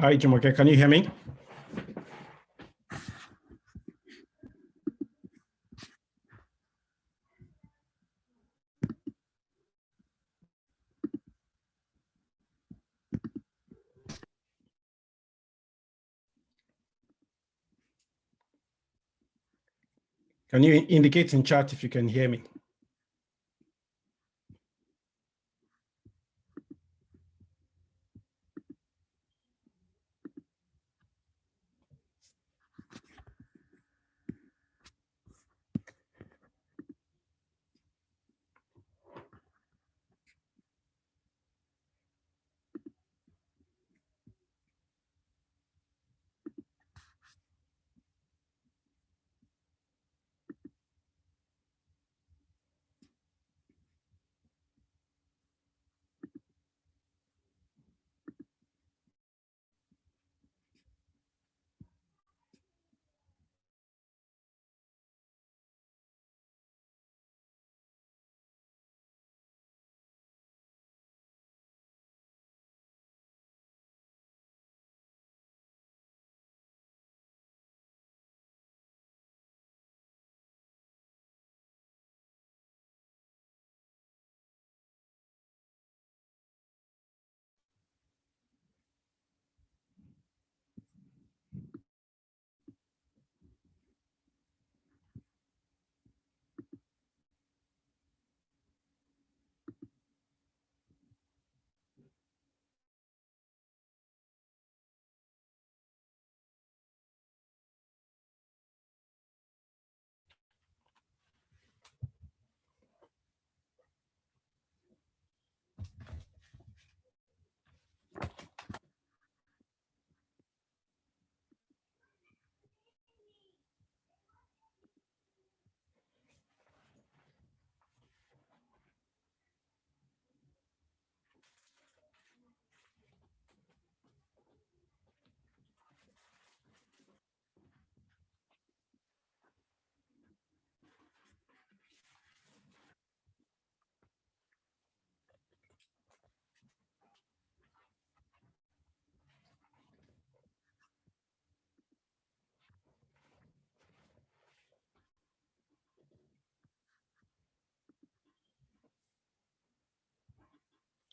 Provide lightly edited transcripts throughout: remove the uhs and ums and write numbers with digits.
Hi, Jumoke, can you hear me? Can you indicate in chat if you can hear me?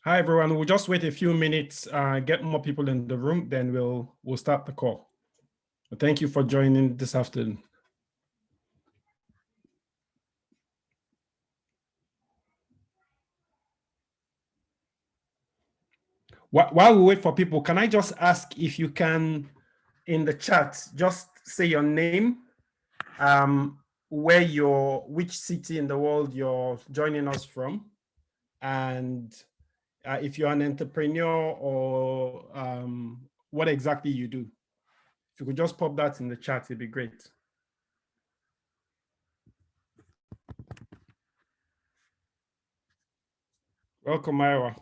Hi, everyone. We'll just wait a few minutes, get more people in the room, then we'll start the call. But thank you for joining this afternoon. While we wait for people, can I just ask if you can, in the chat, just say your name, which city in the world you're joining us from, and if you're an entrepreneur or what exactly you do. If you could just pop that in the chat, it'd be great. Welcome, Myra.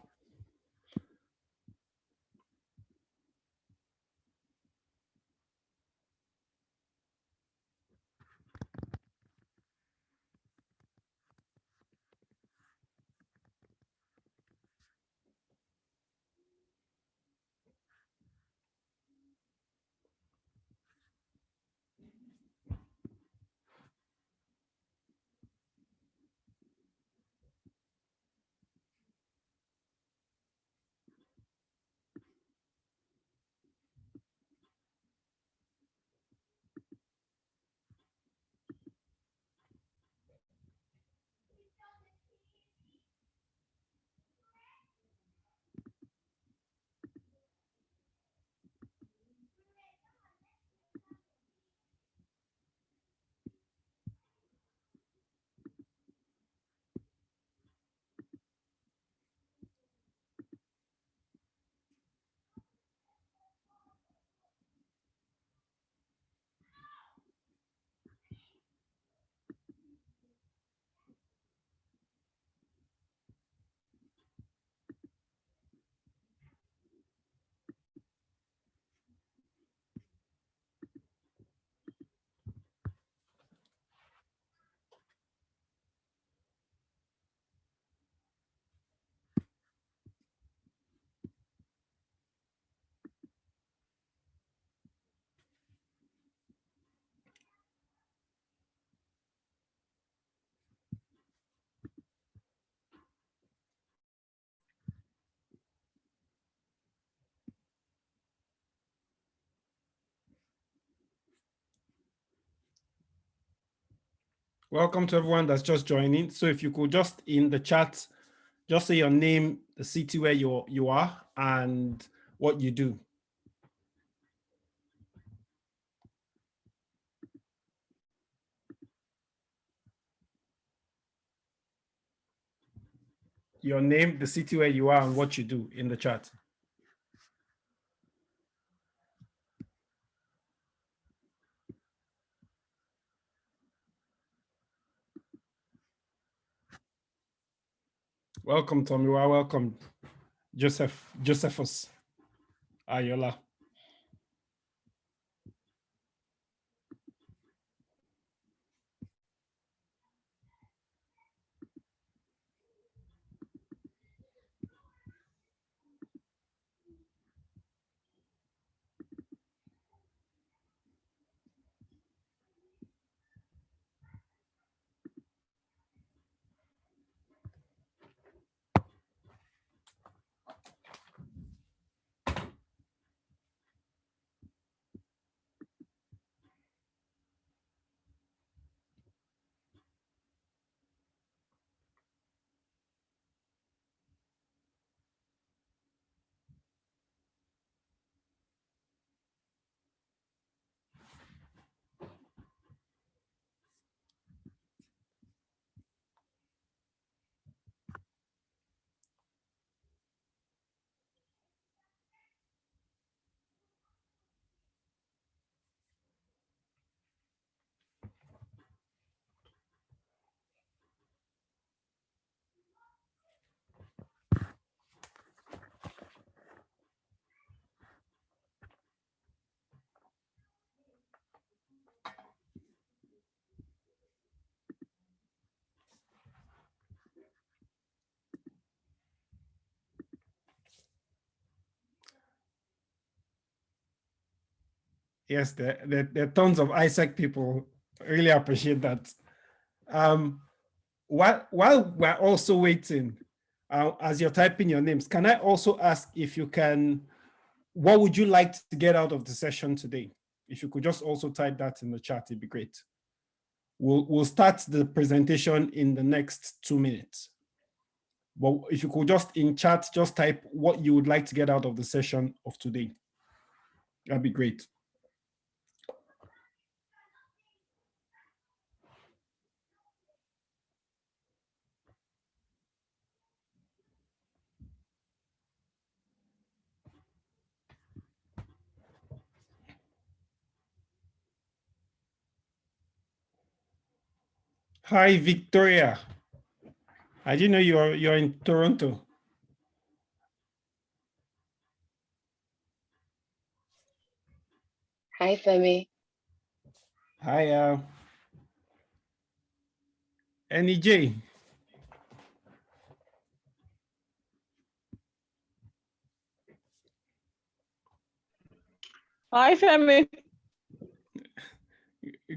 Welcome to everyone that's just joining. So if you could just in the chat, just say your name, the city where you are, and what you do. Your name, the city where you are, and what you do in the chat. Welcome, Tommy. Welcome, Josephus Ayola. Yes, there are tons of ISAC people. Really appreciate that. While we're also waiting, as you're typing your names, can I also ask if you can, what would you like to get out of the session today? If you could just also type that in the chat, it'd be great. We'll start the presentation in the next 2 minutes. But if you could just in chat, just type what you would like to get out of the session of today. That'd be great. Hi, Victoria. I didn't know you're in Toronto. Hi, Femi. Hi, NEJ. Hi, Femi.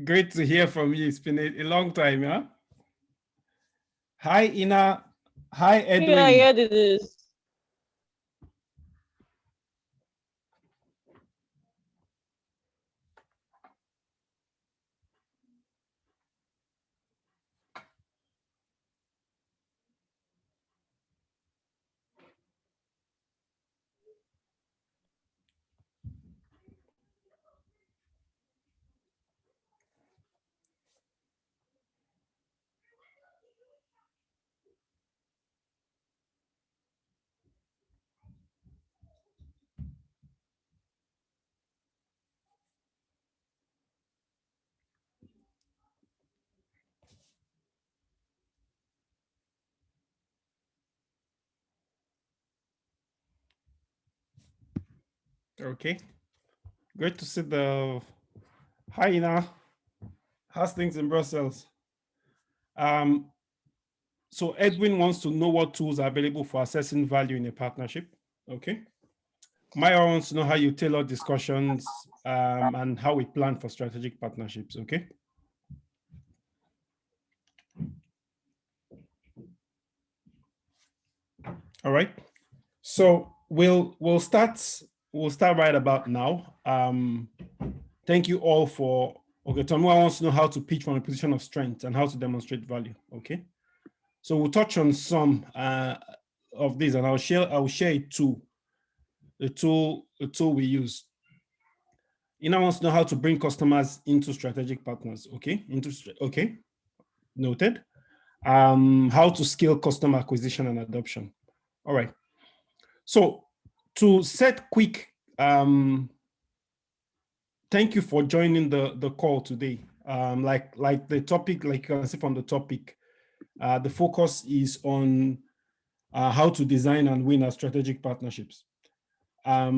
Great to hear from you. It's been a long time, huh? Hi, Ina. Hi, Edwin. Yeah, it is. Okay. Great to see the. Hi, Ina. How's things in Brussels? So Edwin wants to know what tools are available for assessing value in a partnership. Okay. Maya wants to know how you tailor discussions and how we plan for strategic partnerships. Okay. All right. So we'll start right about now. Thank you all for Okay, Tomiwa wants to know how to pitch from a position of strength and how to demonstrate value. Okay, so we'll touch on some of these, and I'll share a tool, the tool we use. Ina wants to know how to bring customers into strategic partners. Okay, okay, noted. How to scale customer acquisition and adoption. All right. So to set quick, thank you for joining the call today. Like the topic, like you can see from the topic, the focus is on how to design and win our strategic partnerships. I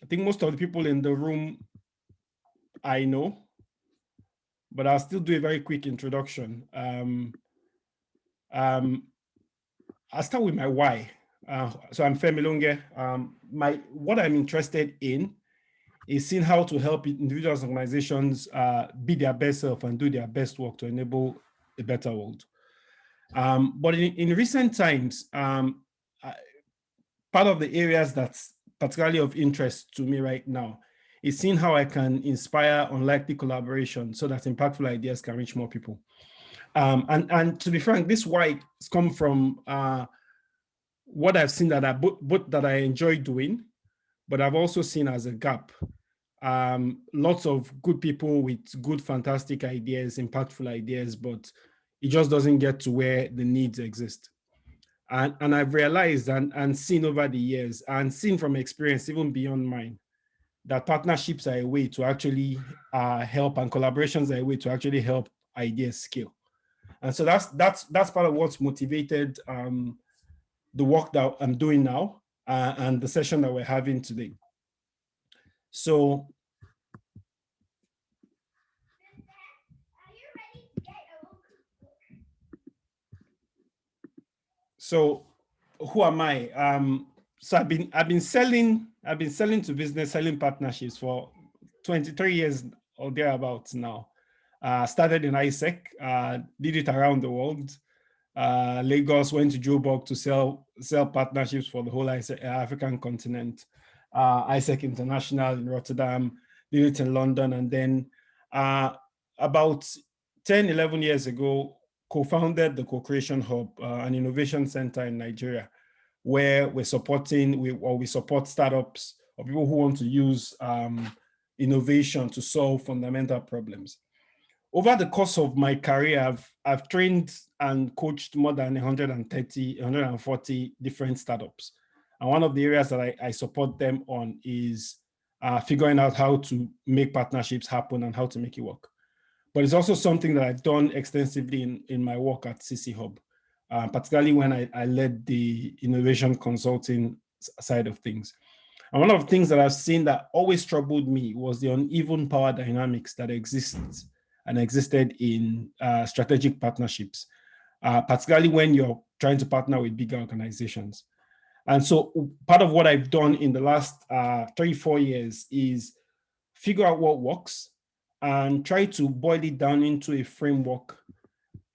think most of the people in the room I know, but I'll still do a very quick introduction. I'll start with my why. So I'm Femi Lunge. What I'm interested in is seeing how to help individuals and organizations be their best self and do their best work to enable a better world. But in recent times, part of the areas that's particularly of interest to me right now is seeing how I can inspire unlikely collaboration so that impactful ideas can reach more people. And to be frank, this why has come from what I've seen that that I enjoy doing, but I've also seen as a gap. Lots of good people with good, fantastic ideas, impactful ideas, but it just doesn't get to where the needs exist. And I've realized and seen over the years and seen from experience, even beyond mine, that partnerships are a way to actually help, and collaborations are a way to actually help ideas scale. And so that's part of what's motivated the work that I'm doing now and the session that we're having today. So who am I? So I've been selling to business, selling partnerships for 23 years or thereabouts now. Started in ISEC, did it around the world. Lagos, went to Joburg to sell partnerships for the whole African continent. ISEC International in Rotterdam, did it in London, and then about 10, 11 years ago, co-founded the Co-Creation Hub, an innovation center in Nigeria, where we support startups or people who want to use innovation to solve fundamental problems. Over the course of my career, I've trained and coached more than 140 different startups. And one of the areas that I support them on is figuring out how to make partnerships happen and how to make it work. But it's also something that I've done extensively in my work at CC Hub, particularly when I led the innovation consulting side of things. And one of the things that I've seen that always troubled me was the uneven power dynamics that existed in strategic partnerships, particularly when you're trying to partner with bigger organizations. And so part of what I've done in the last 3-4 years is figure out what works and try to boil it down into a framework.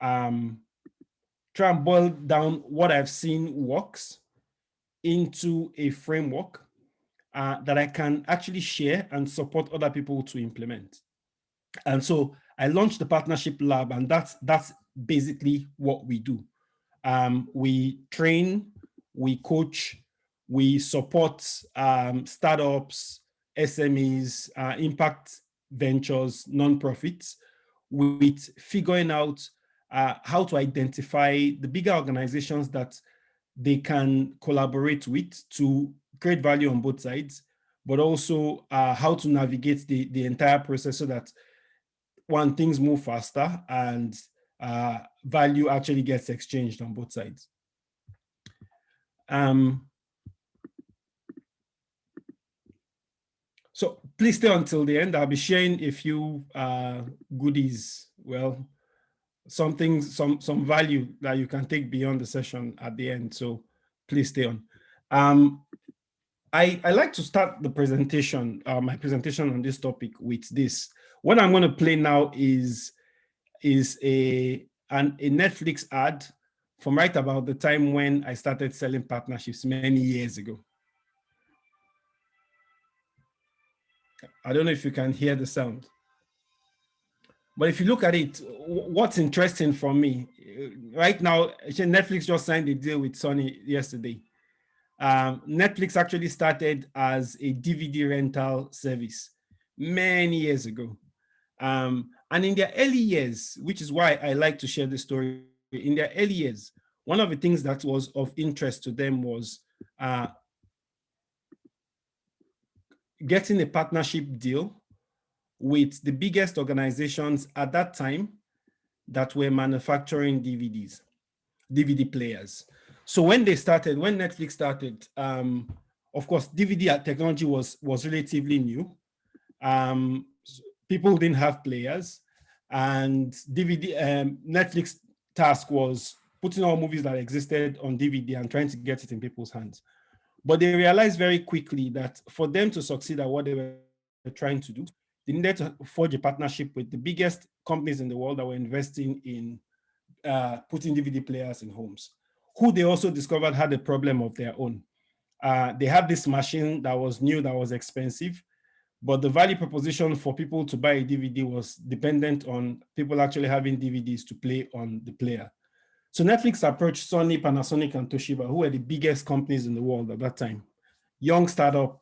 Try and boil down what I've seen works into a framework that I can actually share and support other people to implement. And so I launched the Partnership Lab, and that's basically what we do. We train, we coach, we support startups, SMEs, impact ventures, nonprofits, with figuring out how to identify the bigger organizations that they can collaborate with to create value on both sides, but also how to navigate the entire process so that things move faster and value actually gets exchanged on both sides. So please stay until the end. I'll be sharing a few goodies, some value that you can take beyond the session at the end. So please stay on. I like to start the presentation, my presentation on this topic with this. What I'm going to play now is a Netflix ad from right about the time when I started selling partnerships many years ago. I don't know if you can hear the sound. But if you look at it, what's interesting for me, right now, Netflix just signed a deal with Sony yesterday. Netflix actually started as a DVD rental service many years ago. And in their early years, which is why I like to share the story, in their early years, one of the things that was of interest to them was getting a partnership deal with the biggest organizations at that time that were manufacturing DVD players. So when Netflix started, of course, DVD technology was relatively new. People didn't have players, and Netflix task was putting all movies that existed on DVD and trying to get it in people's hands. But they realized very quickly that for them to succeed at what they were trying to do, they needed to forge a partnership with the biggest companies in the world that were investing in putting DVD players in homes, who they also discovered had a problem of their own. They had this machine that was new, that was expensive, but the value proposition for people to buy a DVD was dependent on people actually having DVDs to play on the player. So Netflix approached Sony, Panasonic, and Toshiba, who were the biggest companies in the world at that time. Young startup,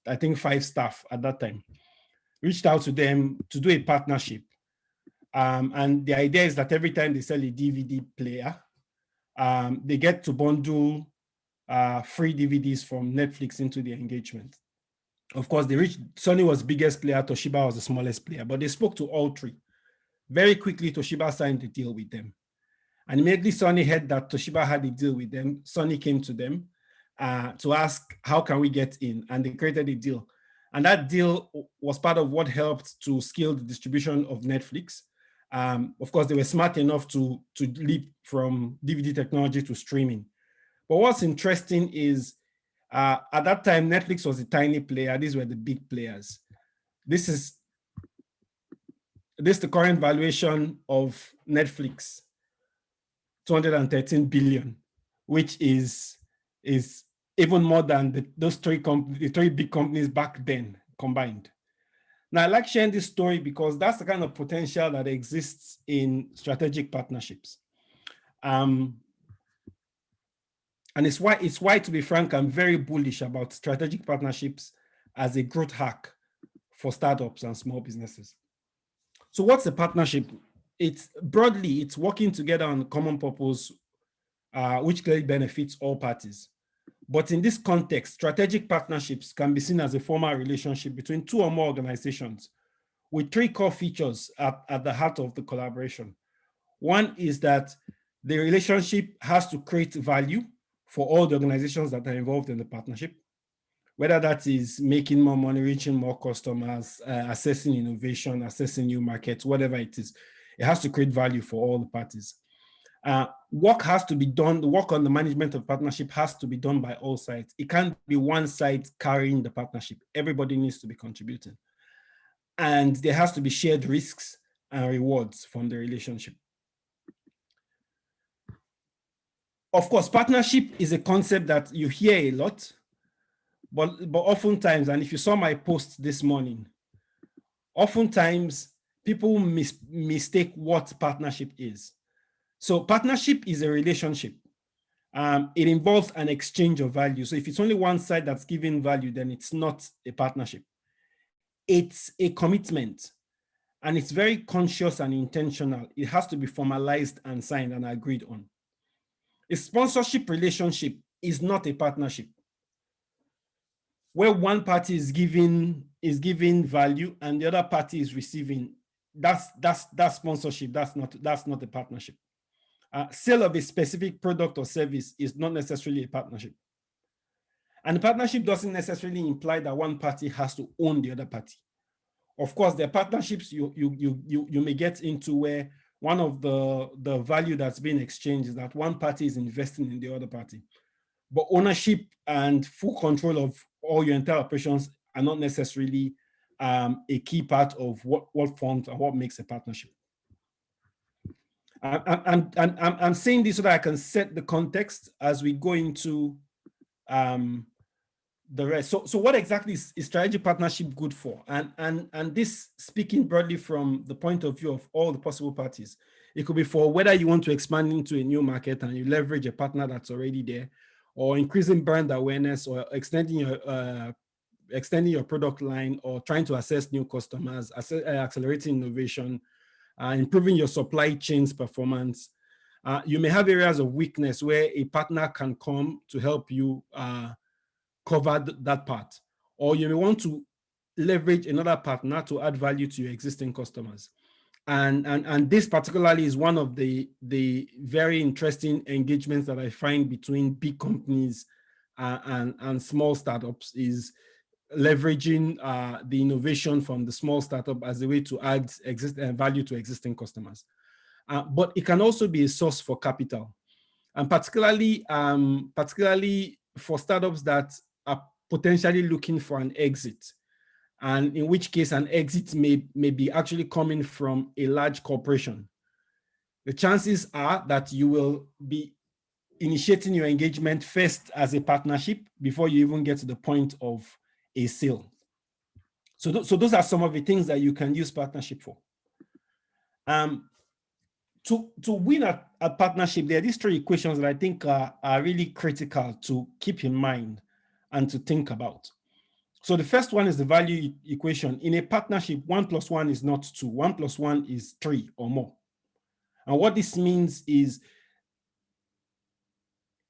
I think 5 staff at that time, reached out to them to do a partnership. And the idea is that every time they sell a DVD player, they get to bundle free DVDs from Netflix into the engagement. Of course, Sony was the biggest player, Toshiba was the smallest player, but they spoke to all three. Very quickly, Toshiba signed a deal with them. And immediately Sony heard that Toshiba had a deal with them. Sony came to them to ask, how can we get in? And they created a deal. And that deal was part of what helped to scale the distribution of Netflix. Of course, they were smart enough to leap from DVD technology to streaming. But what's interesting is at that time, Netflix was a tiny player. These were the big players. This is the current valuation of Netflix, 213 billion, which is even more than those three big companies back then combined. Now, I like sharing this story because that's the kind of potential that exists in strategic partnerships. And it's why, to be frank, I'm very bullish about strategic partnerships as a growth hack for startups and small businesses. So what's a partnership? It's working together on a common purpose, which clearly benefits all parties. But in this context, strategic partnerships can be seen as a formal relationship between 2 or more organizations with 3 core features at the heart of the collaboration. One is that the relationship has to create value for all the organizations that are involved in the partnership, whether that is making more money, reaching more customers, assessing innovation, assessing new markets, whatever it is. It has to create value for all the parties. Work has to be done, the work on the management of partnership has to be done by all sides. It can't be one side carrying the partnership. Everybody needs to be contributing. And there has to be shared risks and rewards from the relationship. Of course, partnership is a concept that you hear a lot, but oftentimes, and if you saw my post this morning, oftentimes people mistake what partnership is. So partnership is a relationship. It involves an exchange of value. So if it's only one side that's giving value, then it's not a partnership. It's a commitment, and it's very conscious and intentional. It has to be formalized and signed and agreed on. A sponsorship relationship is not a partnership, where one party is giving value and the other party is receiving. That's sponsorship. That's not a partnership. Sale of a specific product or service is not necessarily a partnership. And the partnership doesn't necessarily imply that one party has to own the other party. Of course, there are partnerships you may get into where one of the value that's being exchanged is that one party is investing in the other party. But ownership and full control of all your entire operations are not necessarily a key part of what forms and what makes a partnership. I'm saying this so that I can set the context as we go into the rest. So what exactly is strategic partnership good for? And this, speaking broadly from the point of view of all the possible parties, it could be for whether you want to expand into a new market and you leverage a partner that's already there, or increasing brand awareness, or extending your product line, or trying to access new customers, accelerating innovation, improving your supply chain's performance. You may have areas of weakness where a partner can come to help you cover that part, or you may want to leverage another partner to add value to your existing customers. And this particularly is one of the very interesting engagements that I find between big companies and small startups, is leveraging the innovation from the small startup as a way to add value to existing customers. But it can also be a source for capital, and particularly for startups that are potentially looking for an exit, and in which case an exit may be actually coming from a large corporation. The chances are that you will be initiating your engagement first as a partnership before you even get to the point of a sale. So those are some of the things that you can use partnership for. To win a partnership, there are these three equations that I think are really critical to keep in mind and to think about. So the first one is the value equation. In a partnership, 1 + 1 is not 2. 1 + 1 is 3 or more. And what this means is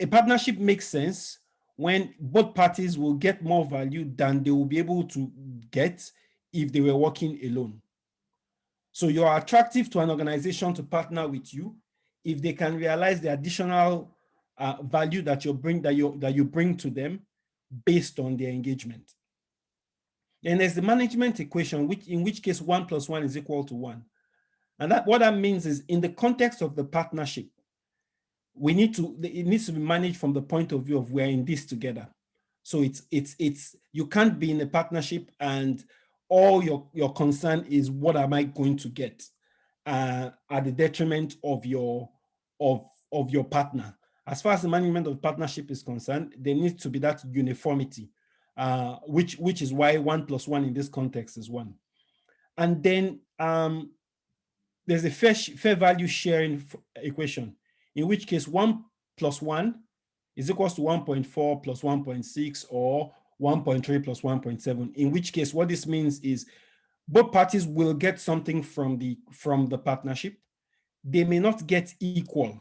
a partnership makes sense when both parties will get more value than they will be able to get if they were working alone. So you are attractive to an organization to partner with you if they can realize the additional value that you bring to them based on their engagement. And there's the management equation, in which case 1 + 1 is equal to 1. And what that means is, in the context of the partnership, it needs to be managed from the point of view of we're in this together. So you can't be in a partnership and all your concern is, what am I going to get, at the detriment of your partner. As far as the management of partnership is concerned, there needs to be that uniformity, which is why 1 + 1 in this context is 1. And then there's a fair value sharing equation, in which case 1 + 1 is equals to 1.4 + 1.6 or 1.3 + 1.7. In which case, what this means is both parties will get something from the partnership. They may not get equal,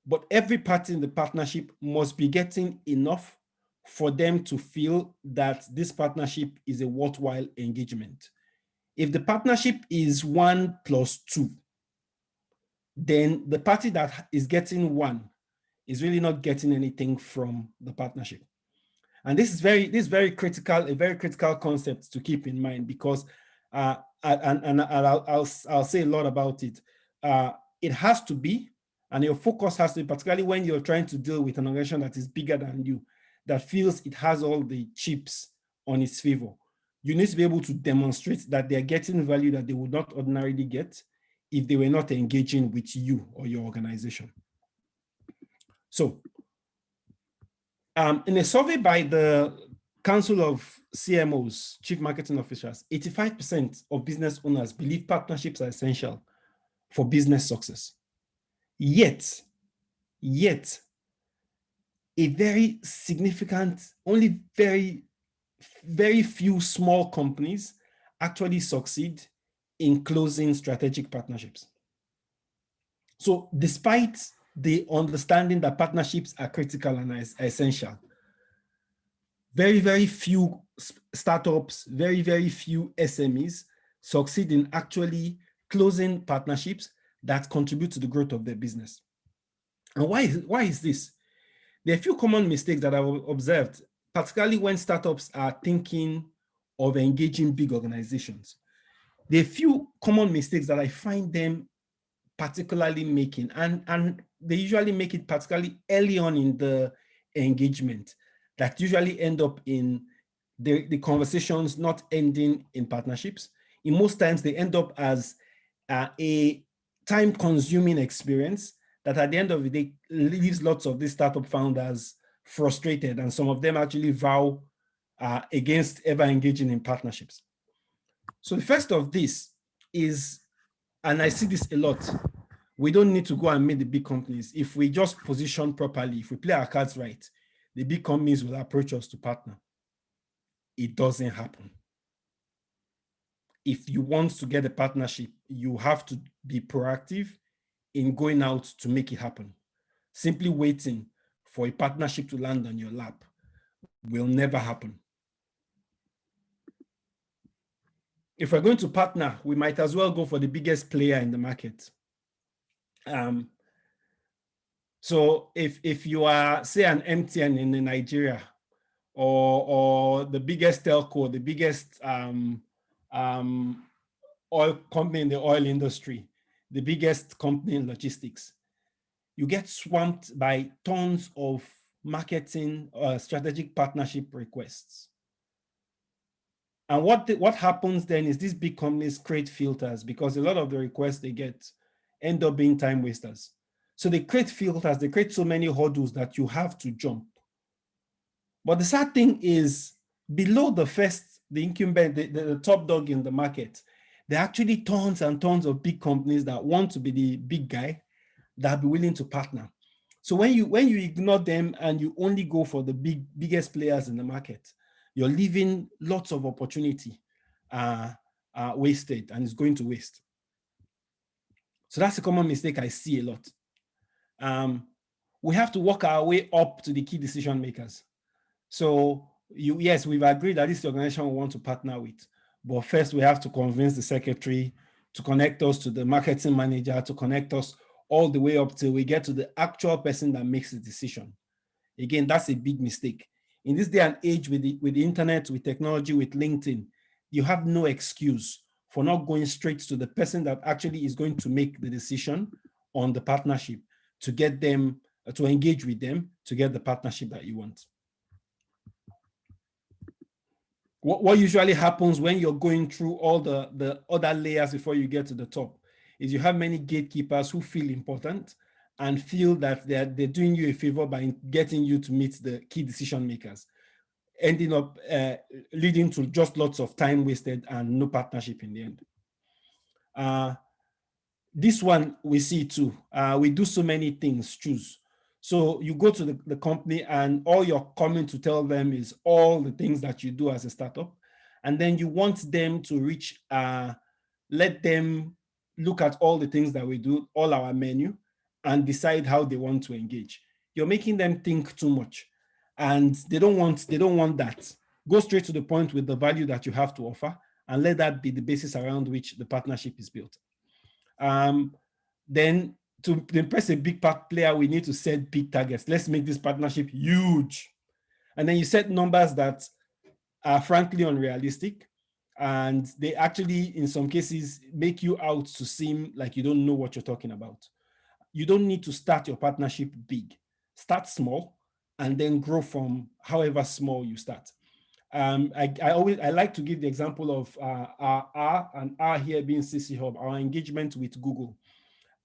but every party in the partnership must be getting enough for them to feel that this partnership is a worthwhile engagement. If the partnership is 1 + 2, then the party that is getting 1 is really not getting anything from the partnership. And this is very critical, a very critical concept to keep in mind, because I'll say a lot about it. It has to be, and your focus has to be, particularly when you're trying to deal with an organization that is bigger than you, that feels it has all the chips on its favor. You need to be able to demonstrate that they're getting value that they would not ordinarily get if they were not engaging with you or your organization. So, in a survey by the Council of CMOs, Chief Marketing Officers, 85% of business owners believe partnerships are essential for business success. Yet, a very significant, only very, very few small companies actually succeed in closing strategic partnerships. So despite the understanding that partnerships are critical and essential, very, very few startups, very, very few SMEs succeed in actually closing partnerships that contribute to the growth of their business. And why is this? There are a few common mistakes that I've observed, particularly when startups are thinking of engaging big organizations. There are a few common mistakes that I find them particularly making, and they usually make it particularly early on in the engagement, that usually end up in the conversations not ending in partnerships. In most times, they end up as a time-consuming experience that at the end of the day leaves lots of these startup founders frustrated, and some of them actually vow against ever engaging in partnerships. So the first of this is, and I see this a lot, we don't need to go and meet the big companies. If we just position properly, if we play our cards right, the big companies will approach us to partner. It doesn't happen. If you want to get a partnership, you have to be proactive in going out to make it happen. Simply waiting for a partnership to land on your lap will never happen. If we're going to partner, we might as well go for the biggest player in the market. So if you are, say, an MTN in Nigeria, or the biggest telco, the biggest oil company in the oil industry, the biggest company in logistics, you get swamped by tons of marketing strategic partnership requests. And what happens then is these big companies create filters, because a lot of the requests they get end up being time wasters. So they create filters, they create so many hurdles that you have to jump. But the sad thing is, below the incumbent, the top dog in the market, there are actually tons and tons of big companies that want to be the big guy, that be willing to partner. So when you ignore them and you only go for the biggest players in the market, you're leaving lots of opportunity wasted, and it's going to waste. So that's a common mistake I see a lot. We have to work our way up to the key decision makers. So yes, we've agreed that this is the organization we want to partner with, but first we have to convince the secretary to connect us to the marketing manager, to connect us all the way up till we get to the actual person that makes the decision. Again, that's a big mistake. In this day and age, with the internet, with technology, with LinkedIn, you have no excuse for not going straight to the person that actually is going to make the decision on the partnership, to get them, to engage with them, to get the partnership that you want. What usually happens when you're going through all the other layers before you get to the top is you have many gatekeepers who feel important and feel that they're doing you a favor by getting you to meet the key decision makers, ending up leading to just lots of time wasted and no partnership in the end. This one we see too. We do so many things, choose. So you go to the company and all you're coming to tell them is all the things that you do as a startup. And then you want them to reach, let them look at all the things that we do, all our menu, and decide how they want to engage. You're making them think too much, and they don't want that. Go straight to the point with the value that you have to offer, and let that be the basis around which the partnership is built. Then to impress a big player, we need to set big targets. Let's make this partnership huge. And then you set numbers that are frankly unrealistic, and they actually, in some cases, make you out to seem like you don't know what you're talking about. You don't need to start your partnership big. Start small and then grow from however small you start. I like to give the example of our here being CC Hub, our engagement with Google.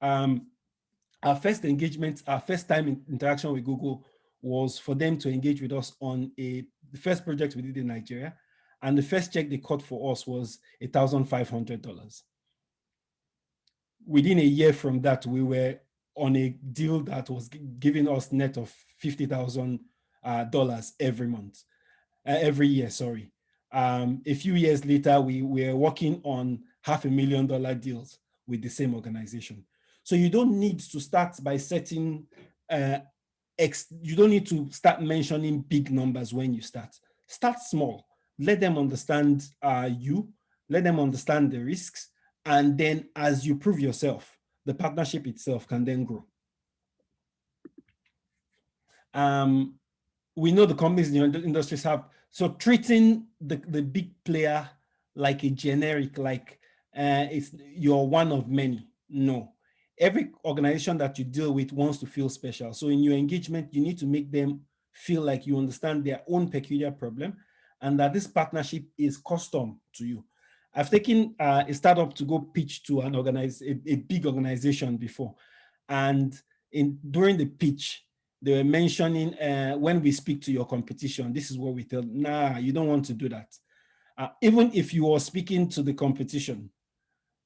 Our first engagement, our first time interaction with Google was for them to engage with us on the first project we did in Nigeria. And the first check they cut for us was $1,500. Within a year from that, we were on a deal that was giving us net of $50,000 every year, sorry. A few years later, we were working on $500,000 deals with the same organization. So you don't need to start by setting, you don't need to start mentioning big numbers when you start. Start small, let them understand you, let them understand the risks, and then as you prove yourself, the partnership itself can then grow. We know the companies in the industries have, so treating the big player like a generic, like you're one of many, no. Every organization that you deal with wants to feel special. So in your engagement, you need to make them feel like you understand their own peculiar problem and that this partnership is custom to you. I've taken a startup to go pitch to a big organization before. And during the pitch, they were mentioning when we speak to your competition, this is what we tell, nah, you don't want to do that. Even if you are speaking to the competition,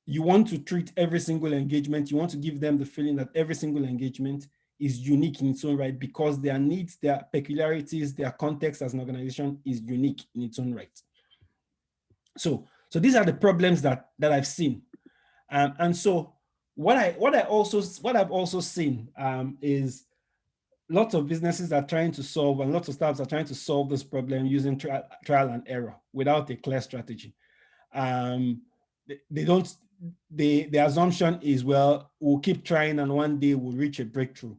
you want to treat every single engagement, you want to give them the feeling that every single engagement is unique in its own right, because their needs, their peculiarities, their context as an organization is unique in its own right. So these are the problems that I've seen. And so what I've also seen is lots of businesses are trying to solve, and lots of startups are trying to solve this problem using trial and error without a clear strategy. The assumption is, well, we'll keep trying and one day we'll reach a breakthrough.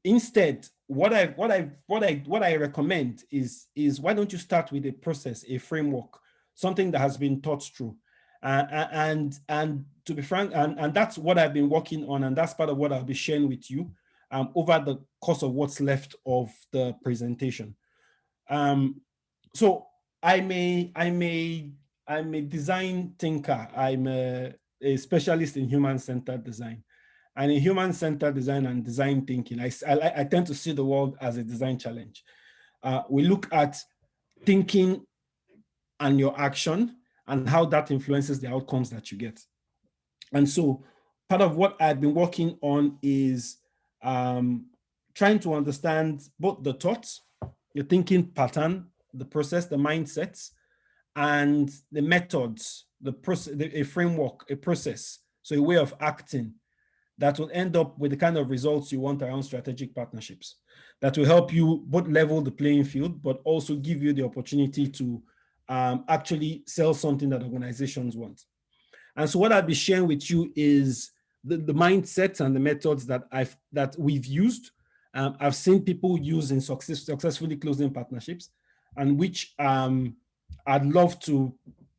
Instead, what I recommend is why don't you start with a process, a framework, something that has been thought through. And to be frank, and that's what I've been working on, and that's part of what I'll be sharing with you over the course of what's left of the presentation. So I'm a design thinker. I'm a specialist in human-centered design. And in human-centered design and design thinking, I tend to see the world as a design challenge. We look at thinking and your action and how that influences the outcomes that you get. And so part of what I've been working on is trying to understand both the thoughts, your thinking pattern, the process, the mindsets, and the methods, the process, a framework, a process, so a way of acting that will end up with the kind of results you want around strategic partnerships that will help you both level the playing field, but also give you the opportunity to actually sell something that organizations want. And so what I'll be sharing with you is the mindsets and the methods that we've used. I've seen people use in successfully closing partnerships, and which I'd love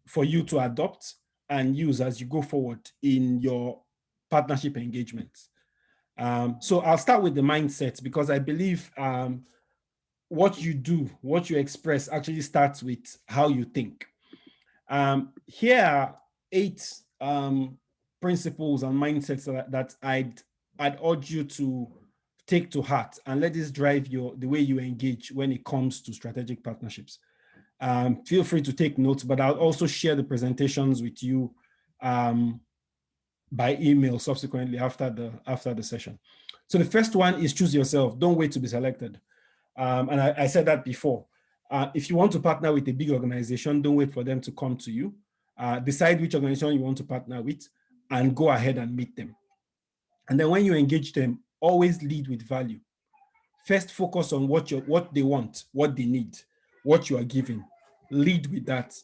for you to adopt and use as you go forward in your partnership engagements. So I'll start with the mindset, because I believe what you do, what you express actually starts with how you think. Here are 8 principles and mindsets that I'd urge you to take to heart and let this drive the way you engage when it comes to strategic partnerships. Feel free to take notes, but I'll also share the presentations with you by email subsequently after the session. So the first one is choose yourself. Don't wait to be selected. And I said that before. If you want to partner with a big organization, don't wait for them to come to you. Decide which organization you want to partner with and go ahead and meet them. And then when you engage them, always lead with value. First, focus on what they want, what they need, what you are giving. Lead with that.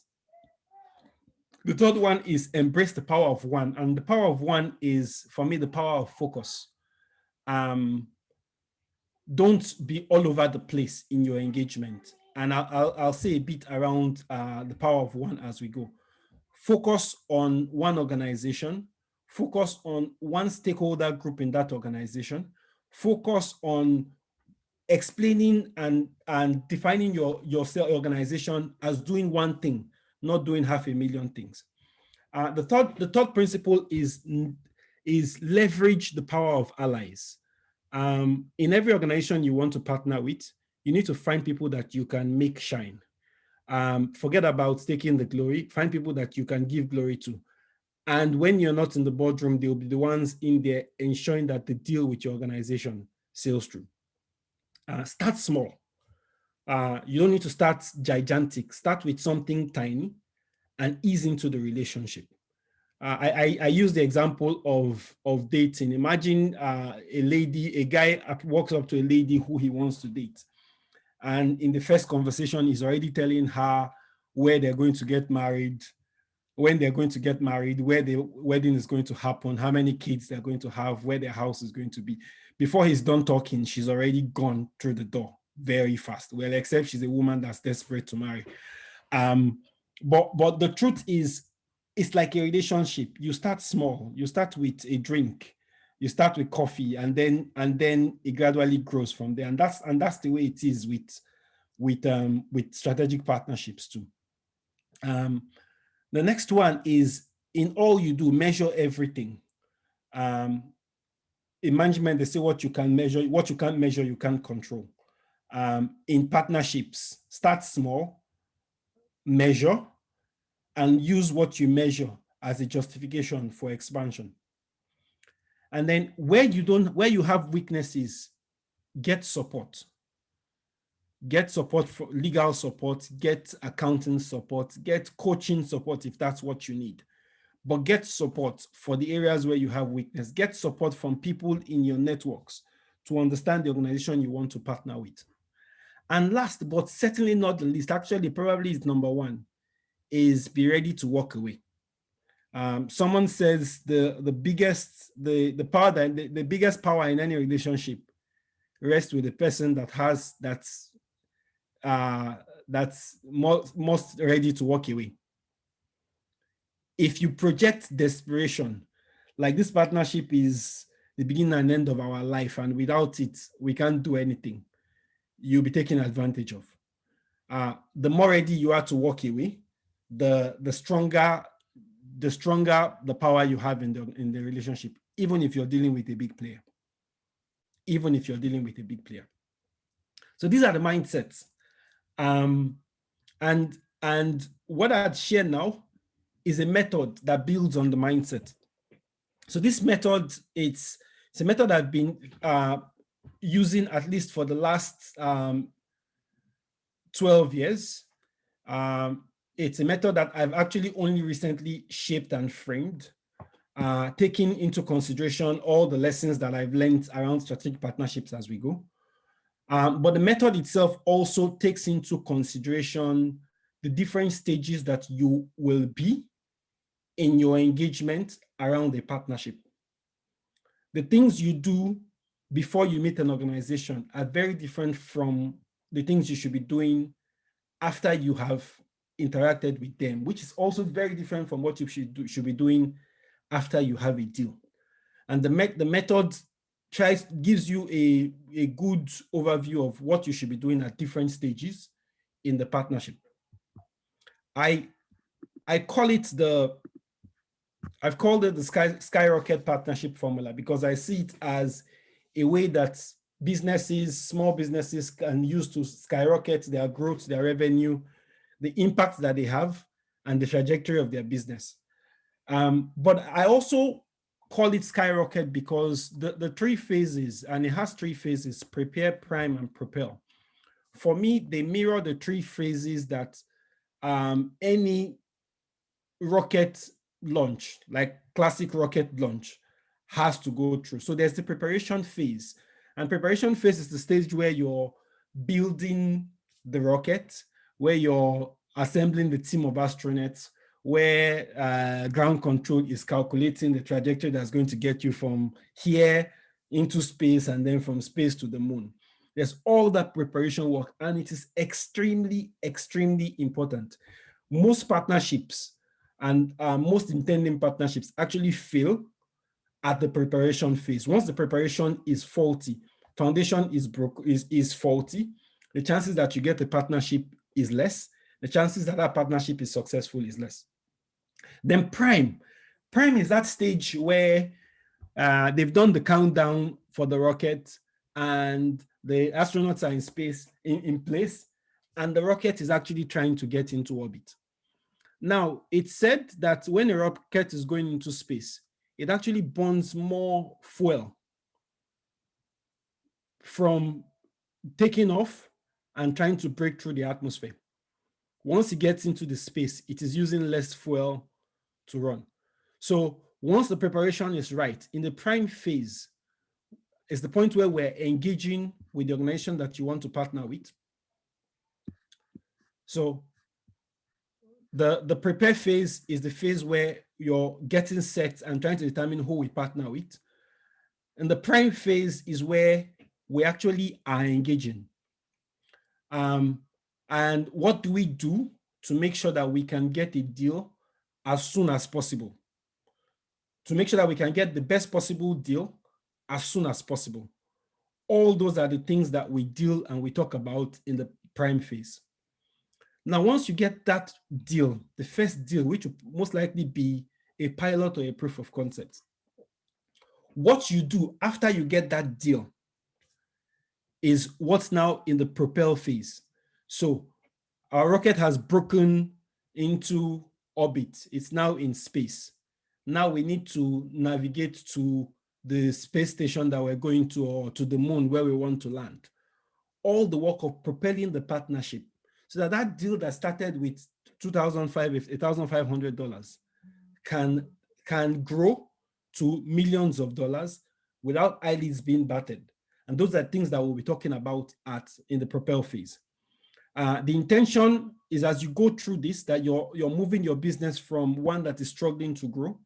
The third one is embrace the power of one. And the power of one is, for me, the power of focus. Don't be all over the place in your engagement. And I'll say a bit around the power of one as we go. Focus on one organization. Focus on one stakeholder group in that organization. Focus on explaining and defining your organization as doing one thing, not doing 500,000 things. The third principle is leverage the power of allies. In every organization you want to partner with, you need to find people that you can make shine. Forget about taking the glory. Find people that you can give glory to. And when you're not in the boardroom, they'll be the ones in there ensuring that the deal with your organization sails through. Start small. You don't need to start gigantic. Start with something tiny and ease into the relationship. I use the example of dating. Imagine a guy walks up to a lady who he wants to date. And in the first conversation, he's already telling her where they're going to get married, when they're going to get married, where the wedding is going to happen, how many kids they're going to have, where their house is going to be. Before he's done talking, she's already gone through the door very fast. Well, except she's a woman that's desperate to marry. But the truth is, it's like a relationship. You start small. You start with a drink. You start with coffee, and then it gradually grows from there. And that's the way it is with strategic partnerships too. The next one is, in all you do, measure everything. in management, they say what you can measure, what you can't measure, you can't control. In partnerships, start small, measure, and use what you measure as a justification for expansion. And then where you have weaknesses, get support. Get support for legal support, get accounting support, get coaching support if that's what you need. But get support for the areas where you have weakness. Get support from people in your networks to understand the organization you want to partner with. And last, but certainly not the least, actually probably is number one, is be ready to walk away. Someone says the biggest power in any relationship rests with the person that's most ready to walk away. If you project desperation, like this partnership is the beginning and end of our life, and without it, we can't do anything, you'll be taken advantage of. The more ready you are to walk away, the stronger the power you have in the relationship, even if you're dealing with a big player. Even if you're dealing with a big player. So these are the mindsets. And what I'd share now is a method that builds on the mindset. So this method, it's a method I've been using at least for the last 12 years. It's a method that I've actually only recently shaped and framed, taking into consideration all the lessons that I've learned around strategic partnerships as we go. But the method itself also takes into consideration the different stages that you will be in your engagement around a partnership. The things you do before you meet an organization are very different from the things you should be doing after you have interacted with them, which is also very different from what you should be doing after you have a deal. And the method gives you a good overview of what you should be doing at different stages in the partnership. I've called it the skyrocket partnership formula because I see it as a way that small businesses can use to skyrocket their growth, their revenue, the impact that they have, and the trajectory of their business. But I also call it skyrocket because the three phases, and it has three phases: prepare, prime, and propel. For me, they mirror the three phases that any rocket launch, like classic rocket launch, has to go through. So there's the preparation phase, and preparation phase is the stage where you're building the rocket, where you're assembling the team of astronauts, where ground control is calculating the trajectory that's going to get you from here into space and then from space to the moon. There's all that preparation work, and it is extremely, extremely important. Most partnerships and most intending partnerships actually fail at the preparation phase. Once the preparation is faulty, foundation is faulty, the chances that you get a partnership is less. The chances that that partnership is successful is less. Then prime is that stage where they've done the countdown for the rocket and the astronauts are in space, in place, and the rocket is actually trying to get into orbit. Now, it's said that when a rocket is going into space, it actually burns more fuel from taking off and trying to break through the atmosphere. Once it gets into the space, it is using less fuel to run. So once the preparation is right, in the prime phase, is the point where we're engaging with the organization that you want to partner with. So the prepare phase is the phase where you're getting set and trying to determine who we partner with. And the prime phase is where we actually are engaging. And what do we do to make sure that we can get a deal as soon as possible? To make sure that we can get the best possible deal as soon as possible. All those are the things that we deal and we talk about in the prime phase. Now, once you get that deal, the first deal, which will most likely be a pilot or a proof of concept, What you do after you get that deal is what's now in the propel phase. So our rocket has broken into orbit. It's now in space. Now we need to navigate to the space station that we're going to, or to the moon where we want to land. All the work of propelling the partnership so that that deal that started with $1,500 can grow to millions of dollars without eyelids being battered. And those are things that we'll be talking about in the propel phase. The intention is, as you go through this, that you're moving your business from one that is struggling to grow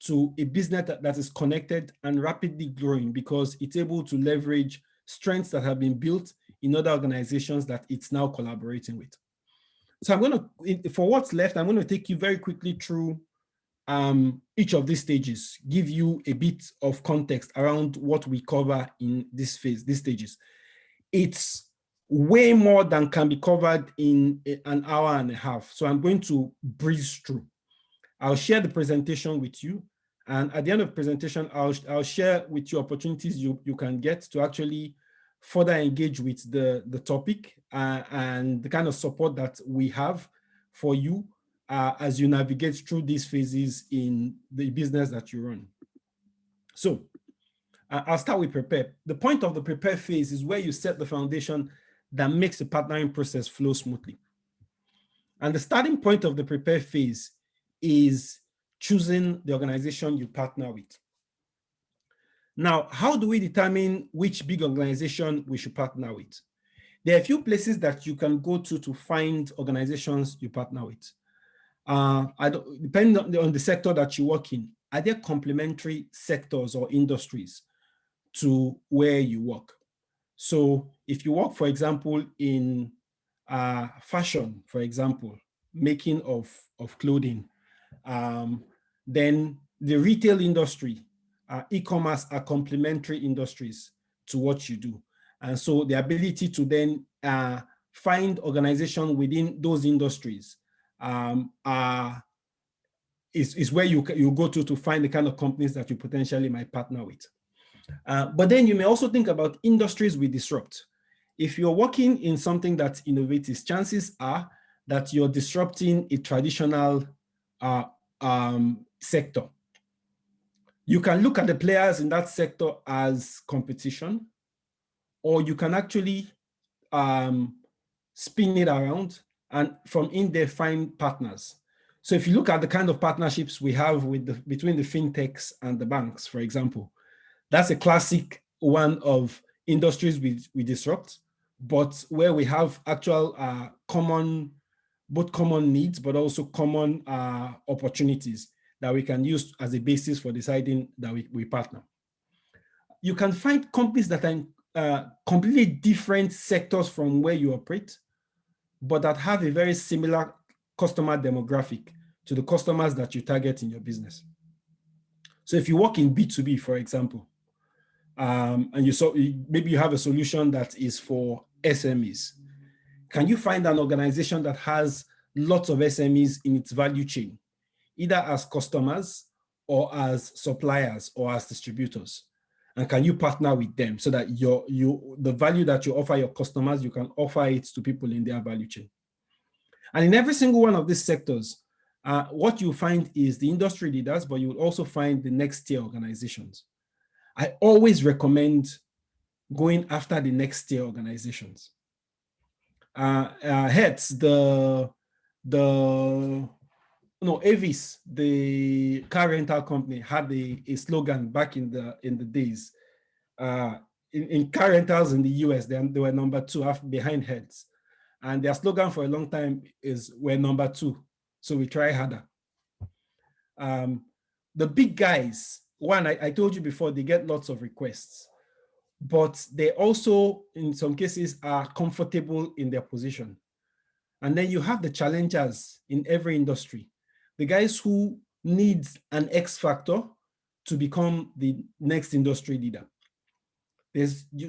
to a business that is connected and rapidly growing, because it's able to leverage strengths that have been built in other organizations that it's now collaborating with. So I'm going to, for what's left, I'm going to take you very quickly through each of these stages, give you a bit of context around what we cover in this phase, these stages. It's way more than can be covered in an hour and a half. So I'm going to breeze through. I'll share the presentation with you. And at the end of the presentation, I'll share with you opportunities you can get to actually further engage with the topic and the kind of support that we have for you as you navigate through these phases in the business that you run. So I'll start with prepare. The point of the prepare phase is where you set the foundation that makes the partnering process flow smoothly. And the starting point of the prepare phase is choosing the organization you partner with. Now, how do we determine which big organization we should partner with? There are a few places that you can go to find organizations you partner with. Depending on the sector that you work in, are there complementary sectors or industries to where you work? So if you work, for example, in fashion, for example, making of clothing, then the retail industry, e-commerce are complementary industries to what you do. And so the ability to then find organization within those industries is where you go to find the kind of companies that you potentially might partner with. But then you may also think about industries we disrupt. If you're working in something that's innovative, chances are that you're disrupting a traditional sector. You can look at the players in that sector as competition, or you can actually spin it around and from in there find partners. So if you look at the kind of partnerships we have between the fintechs and the banks, for example, that's a classic one of industries we disrupt, but where we have actual both common needs, but also common opportunities that we can use as a basis for deciding that we partner. You can find companies that are in completely different sectors from where you operate, but that have a very similar customer demographic to the customers that you target in your business. So if you work in B2B, for example, and maybe you have a solution that is for SMEs, can you find an organization that has lots of SMEs in its value chain, either as customers or as suppliers or as distributors? And can you partner with them so that the value that you offer your customers, you can offer it to people in their value chain? And in every single one of these sectors, what you find is the industry leaders, but you will also find the next tier organizations. I always recommend going after the next tier organizations. Hertz, Avis, the car rental company, had a slogan back in the days. In car rentals in the US, they were number 2 behind Hertz. And their slogan for a long time is, we're number 2, so we try harder. The big guys, one, I told you before, they get lots of requests, but they also, in some cases, are comfortable in their position. And then you have the challengers in every industry, the guys who need an X factor to become the next industry leader.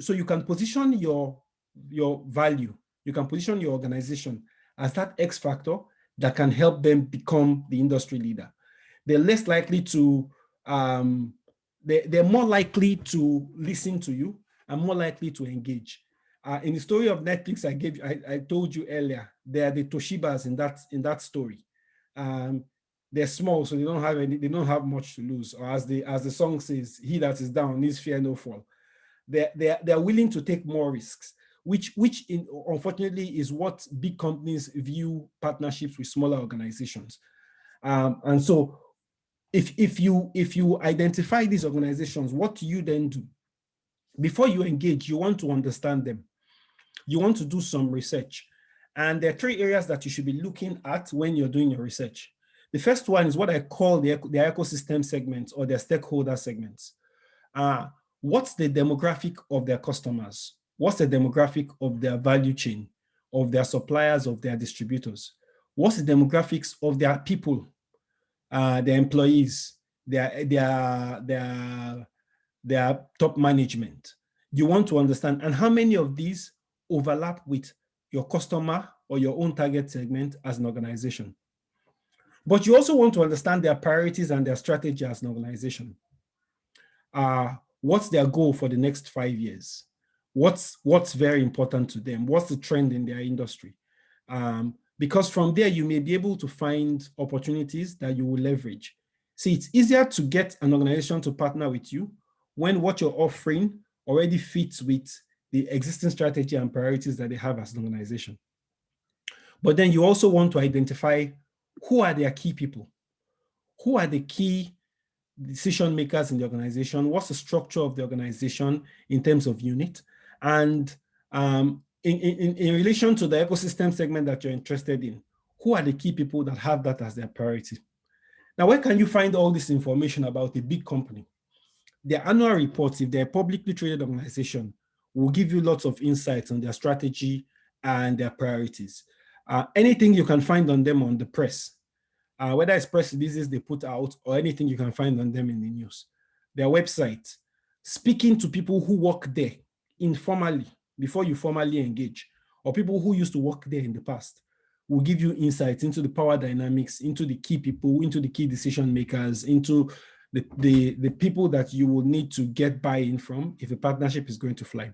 So you can position your value, you can position your organization as that X factor that can help them become the industry leader. They're less likely to they're more likely to listen to you and more likely to engage. In the story of Netflix, I told you earlier, they are the Toshibas in that story. They're small, so they don't have much to lose. Or as the song says, "He that is down needs fear no fall." They're willing to take more risks, which unfortunately is what big companies view partnerships with smaller organizations. And so if you identify these organizations, what do you then do? Before you engage, you want to understand them. You want to do some research. And there are 3 areas that you should be looking at when you're doing your research. The first one is what I call their ecosystem segments or their stakeholder segments. What's the demographic of their customers? What's the demographic of their value chain, of their suppliers, of their distributors? What's the demographics of their people, their employees, their top management? You want to understand, and how many of these overlap with your customer or your own target segment as an organization. But you also want to understand their priorities and their strategy as an organization. What's their goal for the next 5 years? What's very important to them? What's the trend in their industry? Because from there, you may be able to find opportunities that you will leverage. See, it's easier to get an organization to partner with you when what you're offering already fits with the existing strategy and priorities that they have as an organization. But then you also want to identify who are their key people, who are the key decision makers in the organization, what's the structure of the organization in terms of unit, and in relation to the ecosystem segment that you're interested in, who are the key people that have that as their priority. Now, where can you find all this information about a big company? Their annual reports, if they're a publicly traded organization, will give you lots of insights on their strategy and their priorities. Anything you can find on them on the press, whether it's press releases they put out or anything you can find on them in the news. Their website, speaking to people who work there informally before you formally engage, or people who used to work there in the past, will give you insights into the power dynamics, into the key people, into the key decision makers, into the people that you will need to get buy-in from if a partnership is going to fly.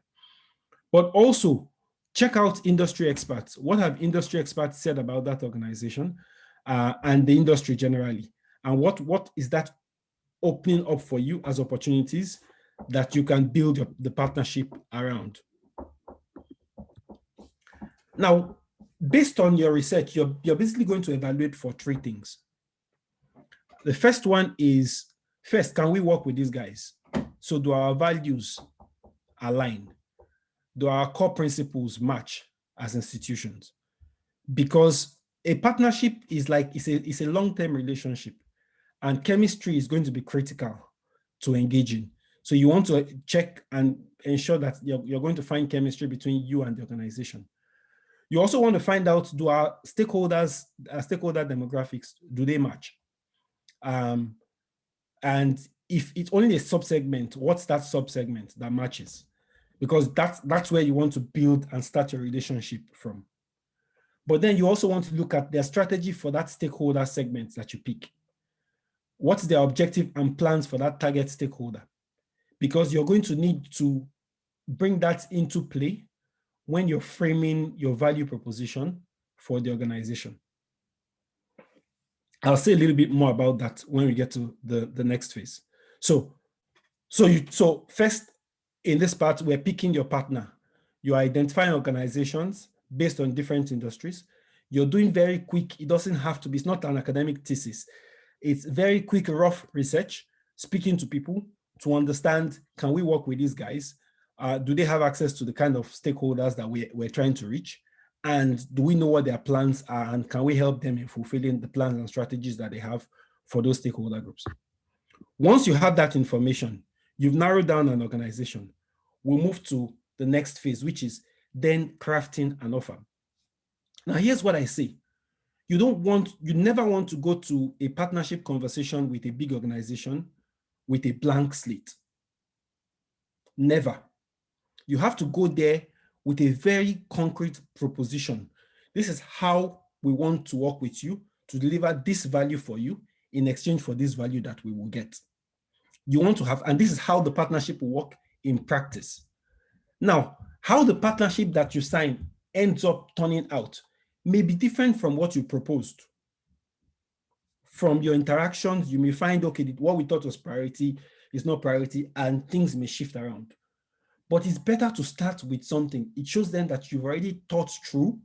But also check out industry experts. What have industry experts said about that organization and the industry generally? And what is that opening up for you as opportunities that you can build the partnership around? Now, based on your research, you're basically going to evaluate for 3 things. The first one is, first, can we work with these guys? So do our values align? Do our core principles match as institutions? Because a partnership is like, it's a long-term relationship, and chemistry is going to be critical to engaging. So you want to check and ensure that you're going to find chemistry between you and the organization. You also want to find out, do our stakeholder demographics, do they match? And if it's only a subsegment, what's that subsegment that matches? Because that's where you want to build and start your relationship from. But then you also want to look at their strategy for that stakeholder segment that you pick. What's their objective and plans for that target stakeholder? Because you're going to need to bring that into play when you're framing your value proposition for the organization. I'll say a little bit more about that when we get to the next phase. So first, in this part, we're picking your partner. You're identifying organizations based on different industries. You're doing very quick, it doesn't have to be, it's not an academic thesis. It's very quick, rough research, speaking to people to understand, can we work with these guys? Do they have access to the kind of stakeholders that we're trying to reach? And do we know what their plans are? And can we help them in fulfilling the plans and strategies that they have for those stakeholder groups? Once you have that information, you've narrowed down an organization. We'll move to the next phase, which is then crafting an offer. Now, here's what I say. You never want to go to a partnership conversation with a big organization with a blank slate. Never. You have to go there with a very concrete proposition. This is how we want to work with you to deliver this value for you in exchange for this value that we will get. you want to have, and this is how the partnership will work in practice. Now, how the partnership that you sign ends up turning out may be different from what you proposed. From your interactions, you may find, okay, what we thought was priority is not priority, and things may shift around. But it's better to start with something. It shows them that you've already thought through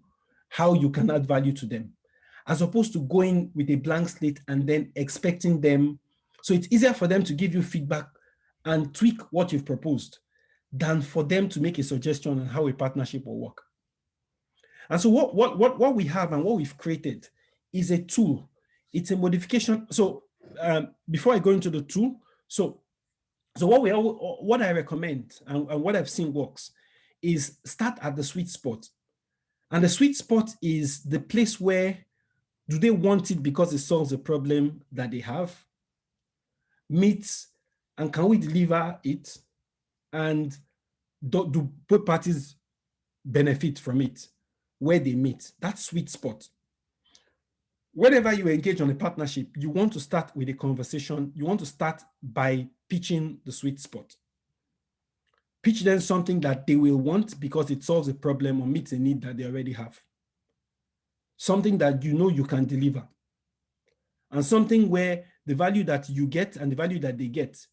how you can add value to them, as opposed to going with a blank slate and then expecting them. So it's easier for them to give you feedback and tweak what you've proposed than for them to make a suggestion on how a partnership will work. And so what we have and what we've created is a tool. It's a modification. So before I go into the tool, so what I recommend and what I've seen works is start at the sweet spot. And the sweet spot is the place where do they want it because it solves a problem that they have, meets, and can we deliver it? And do both parties benefit from it where they meet? That sweet spot. Whenever you engage on a partnership, you want to start with a conversation. You want to start by pitching the sweet spot. Pitch them something that they will want because it solves a problem or meets a need that they already have. Something that you know you can deliver. And something where the value that you get and the value that they get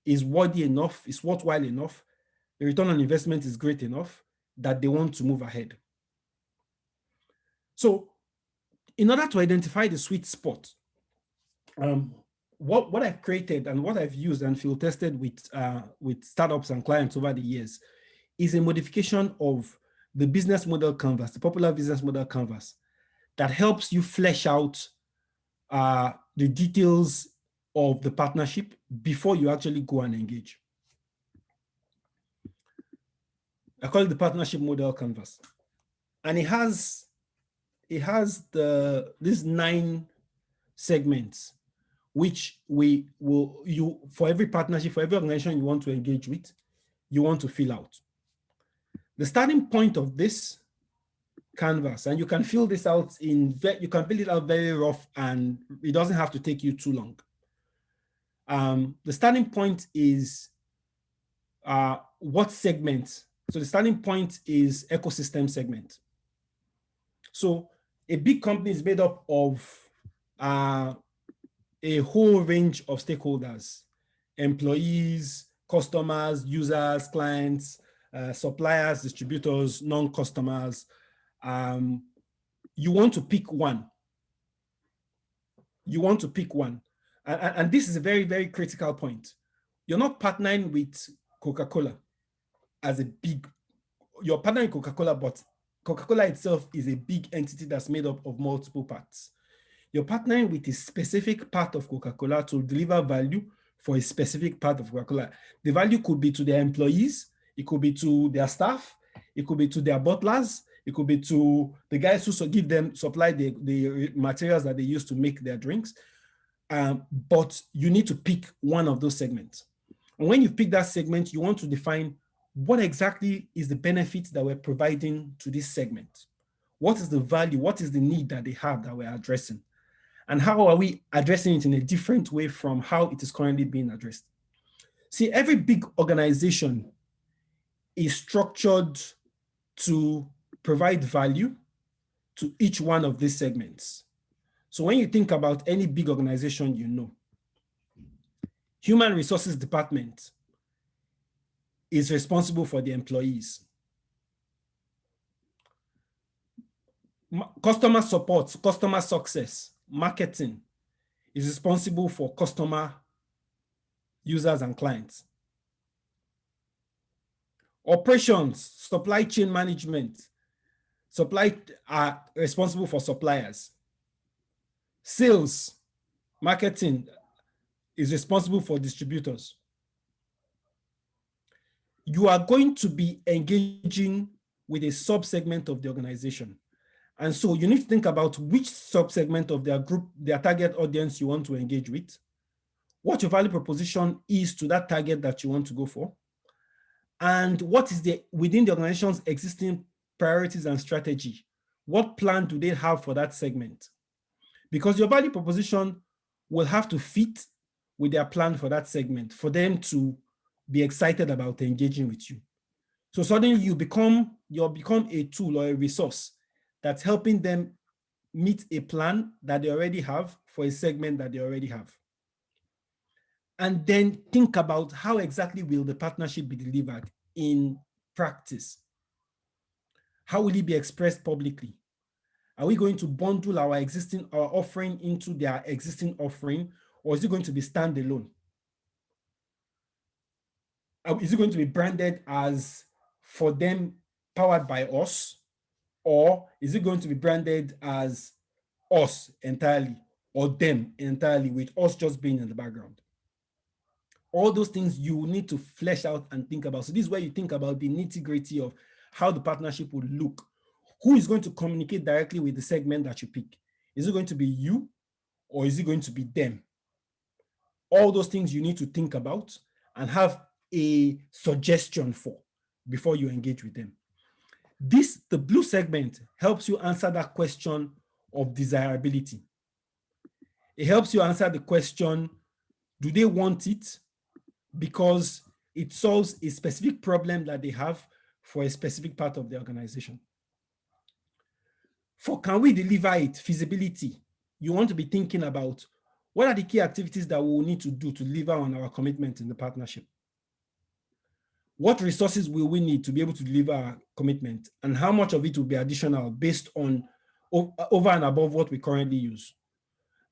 is worthy enough, is worthwhile enough, the return on investment is great enough that they want to move ahead. So in order to identify the sweet spot, what I've created and what I've used and field tested with startups and clients over the years is a modification of the business model canvas, the popular business model canvas, that helps you flesh out the details of the partnership before you actually go and engage. I call it the partnership model canvas. And it has these 9 segments, which for every partnership, for every organization you want to engage with, you want to fill out. The starting point of this canvas, and you can fill this out you can build it out very rough and it doesn't have to take you too long. The starting point is what segment. So the starting point is ecosystem segment. So a big company is made up of a whole range of stakeholders: employees, customers, users, clients, suppliers, distributors, non-customers. You want to pick one. You want to pick one. And this is a very, very critical point. You're not partnering with Coca-Cola as you're partnering with Coca-Cola, but Coca-Cola itself is a big entity that's made up of multiple parts. You're partnering with a specific part of Coca-Cola to deliver value for a specific part of Coca-Cola. The value could be to their employees, it could be to their staff, it could be to their bottlers, it could be to the guys who supply the materials that they use to make their drinks. But you need to pick one of those segments. And when you pick that segment, you want to define what exactly is the benefit that we're providing to this segment. What is the value? What is the need that they have that we're addressing? And how are we addressing it in a different way from how it is currently being addressed? See, every big organization is structured to provide value to each one of these segments. So when you think about any big organization, you know, human resources department is responsible for the employees. Customer support, customer success, marketing is responsible for customer, users, and clients. Operations, supply chain management, are responsible for suppliers. Sales, marketing is responsible for distributors. You are going to be engaging with a sub-segment of the organization. And so you need to think about which sub-segment of their group, their target audience you want to engage with, what your value proposition is to that target that you want to go for, and what is within the organization's existing priorities and strategy. What plan do they have for that segment? Because your value proposition will have to fit with their plan for that segment for them to be excited about engaging with you. So suddenly you become a tool or a resource that's helping them meet a plan that they already have for a segment that they already have. And then think about how exactly will the partnership be delivered in practice? How will it be expressed publicly? Are we going to bundle our offering into their existing offering, or is it going to be standalone? Is it going to be branded as for them, powered by us, or is it going to be branded as us entirely or them entirely, with us just being in the background? All those things you need to flesh out and think about. So this is where you think about the nitty-gritty of how the partnership would look. Who is going to communicate directly with the segment that you pick? Is it going to be you, or is it going to be them? All those things you need to think about and have a suggestion for before you engage with them. The blue segment helps you answer that question of desirability. It helps you answer the question, do they want it? Because it solves a specific problem that they have for a specific part of the organization. For can we deliver it, feasibility, you want to be thinking about what are the key activities that we will need to do to deliver on our commitment in the partnership? What resources will we need to be able to deliver our commitment, and how much of it will be additional based on over and above what we currently use?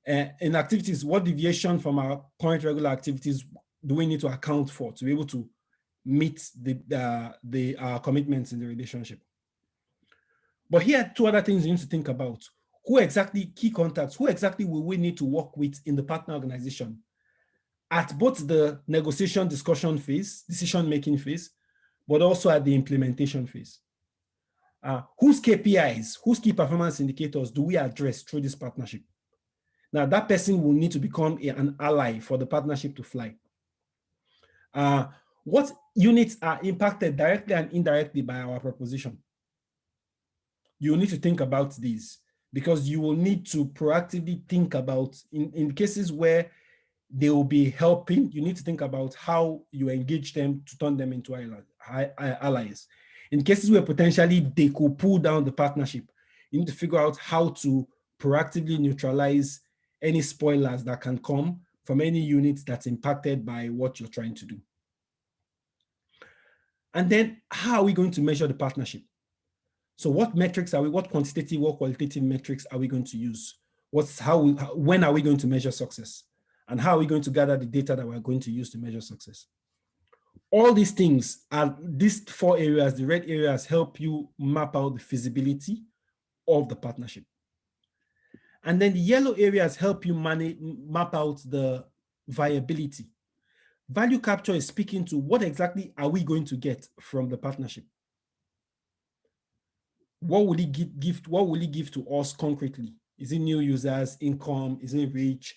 In activities, what deviation from our current regular activities do we need to account for to be able to meet our commitments in the relationship? But here are two other things you need to think about. Key contacts, who exactly will we need to work with in the partner organization at both the negotiation discussion phase, decision-making phase, but also at the implementation phase? Whose KPIs, whose key performance indicators do we address through this partnership? Now, that person will need to become an ally for the partnership to fly. What units are impacted directly and indirectly by our proposition? You need to think about these, because you will need to proactively think about, in cases where they will be helping, you need to think about how you engage them to turn them into allies. In cases where potentially they could pull down the partnership, you need to figure out how to proactively neutralize any spoilers that can come from any unit that's impacted by what you're trying to do. And then how are we going to measure the partnership? So what metrics what quantitative or qualitative metrics are we going to use? When are we going to measure success? And how are we going to gather the data that we're going to use to measure success? All these things these four areas, the red areas, help you map out the feasibility of the partnership. And then the yellow areas help you map out the viability. Value capture is speaking to what exactly are we going to get from the partnership? What will it give to us concretely? Is it new users, income? Is it reach?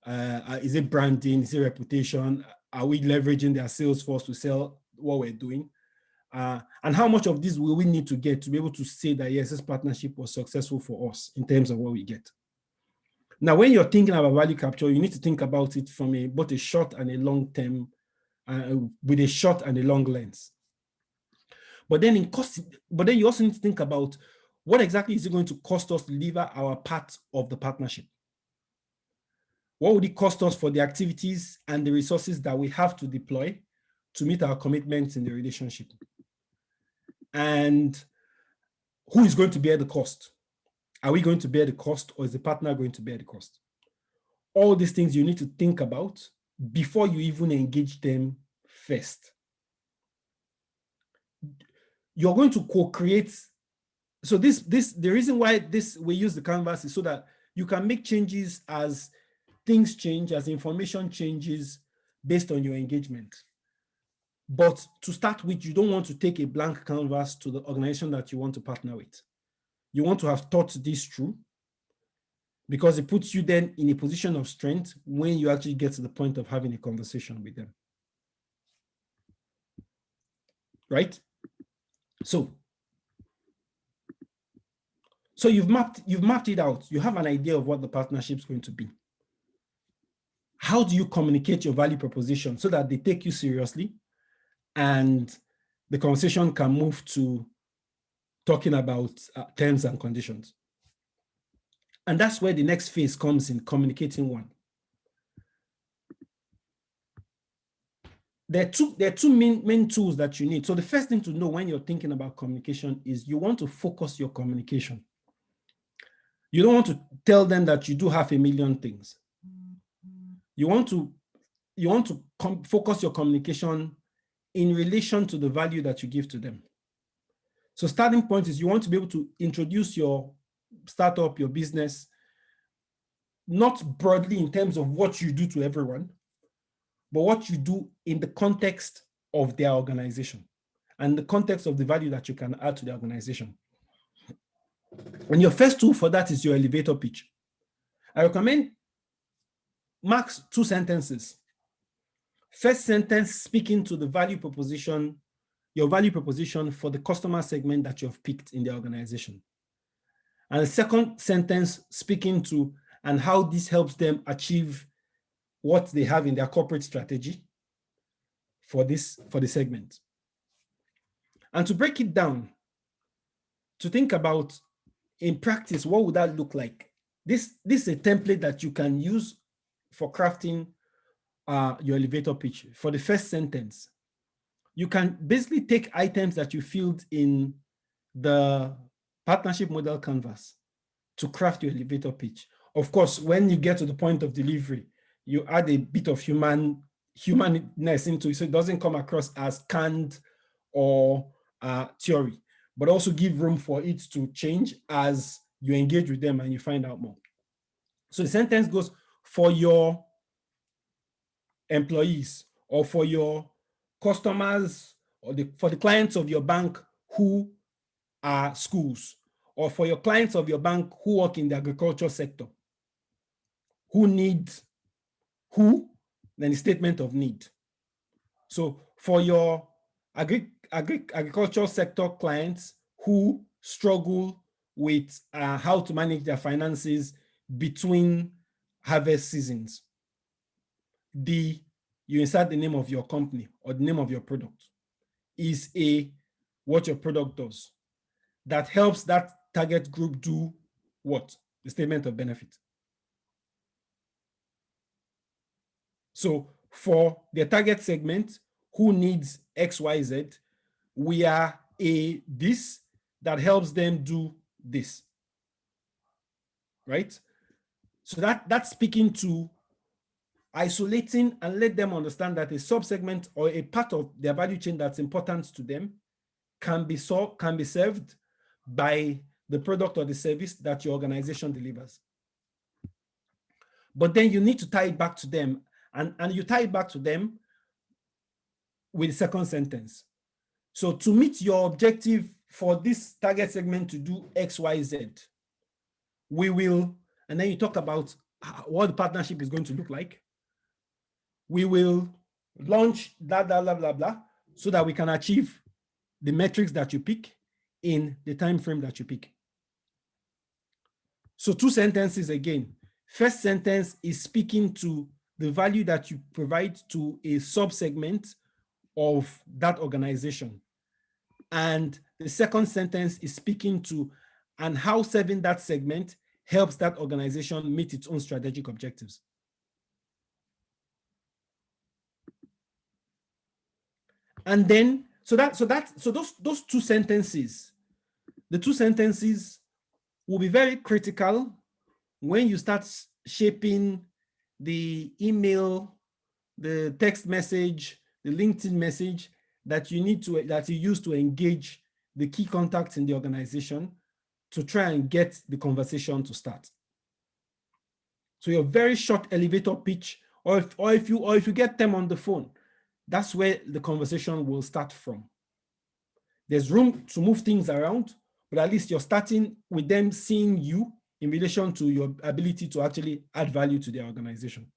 Is it branding? Is it reputation? Are we leveraging their sales force to sell what we're doing? And how much of this will we need to get to be able to say that, yes, this partnership was successful for us in terms of what we get? Now, when you're thinking about value capture, you need to think about it from both a short and a long term, with a short and a long lens. But then you also need to think about what exactly is it going to cost us to deliver our part of the partnership? What would it cost us for the activities and the resources that we have to deploy to meet our commitments in the relationship? And who is going to bear the cost? Are we going to bear the cost, or is the partner going to bear the cost? All these things you need to think about before you even engage them first. You're going to co-create. So the reason why we use the canvas is so that you can make changes as things change, as information changes based on your engagement. But to start with, you don't want to take a blank canvas to the organization that you want to partner with. You want to have thought this through, because it puts you then in a position of strength when you actually get to the point of having a conversation with them. Right? So you've mapped it out. You have an idea of what the partnership is going to be. how do you communicate your value proposition so that they take you seriously and the conversation can move to talking about terms and conditions. And that's where the next phase comes in, communicating one. There are two main tools that you need. So the first thing to know when you're thinking about communication is you want to focus your communication. You don't want to tell them that you do 500,000 things. You want to focus your communication in relation to the value that you give to them. So starting point is you want to be able to introduce your startup, your business, not broadly in terms of what you do to everyone, but what you do in the context of their organization and the context of the value that you can add to the organization. And your first tool for that is your elevator pitch. I recommend max 2 sentences. First sentence speaking to the value proposition, your value proposition for the customer segment that you've picked in the organization. And the second sentence speaking to and how this helps them achieve what they have in their corporate strategy for the segment. And to break it down, to think about in practice, what would that look like? This is a template that you can use for crafting your elevator pitch. For the first sentence, you can basically take items that you filled in the partnership model canvas to craft your elevator pitch. Of course, when you get to the point of delivery, you add a bit of humanness into it, so it doesn't come across as canned or theory, but also give room for it to change as you engage with them and you find out more. So the sentence goes, for your employees or for your customers or for the clients of your bank who are schools, or for your clients of your bank who work in the agriculture sector, who need, then the statement of need. So for your agricultural sector clients who struggle with how to manage their finances between harvest seasons, you insert the name of your company or the name of your product is what your product does that helps that target group do what? The statement of benefit. So for the target segment who needs XYZ, we are this that helps them do this, right? So that's speaking to isolating and let them understand that a subsegment or a part of their value chain that's important to them can be served by the product or the service that your organization delivers. But then you need to tie it back to them, and you tie it back to them with the second sentence. So to meet your objective for this target segment to do XYZ, we will, and then you talk about what the partnership is going to look like. We will launch blah, blah, blah, blah, blah, so that we can achieve the metrics that you pick in the time frame that you pick. So 2 sentences again. First sentence is speaking to the value that you provide to a subsegment of that organization. And the second sentence is speaking to and how serving that segment helps that organization meet its own strategic objectives. And then, so those 2 sentences, the 2 sentences will be very critical when you start shaping the email, the text message, the LinkedIn message that you use to engage the key contacts in the organization to try and get the conversation to start. So your very short elevator pitch, or if you get them on the phone, that's where the conversation will start from. There's room to move things around, but at least you're starting with them seeing you in relation to your ability to actually add value to their organization.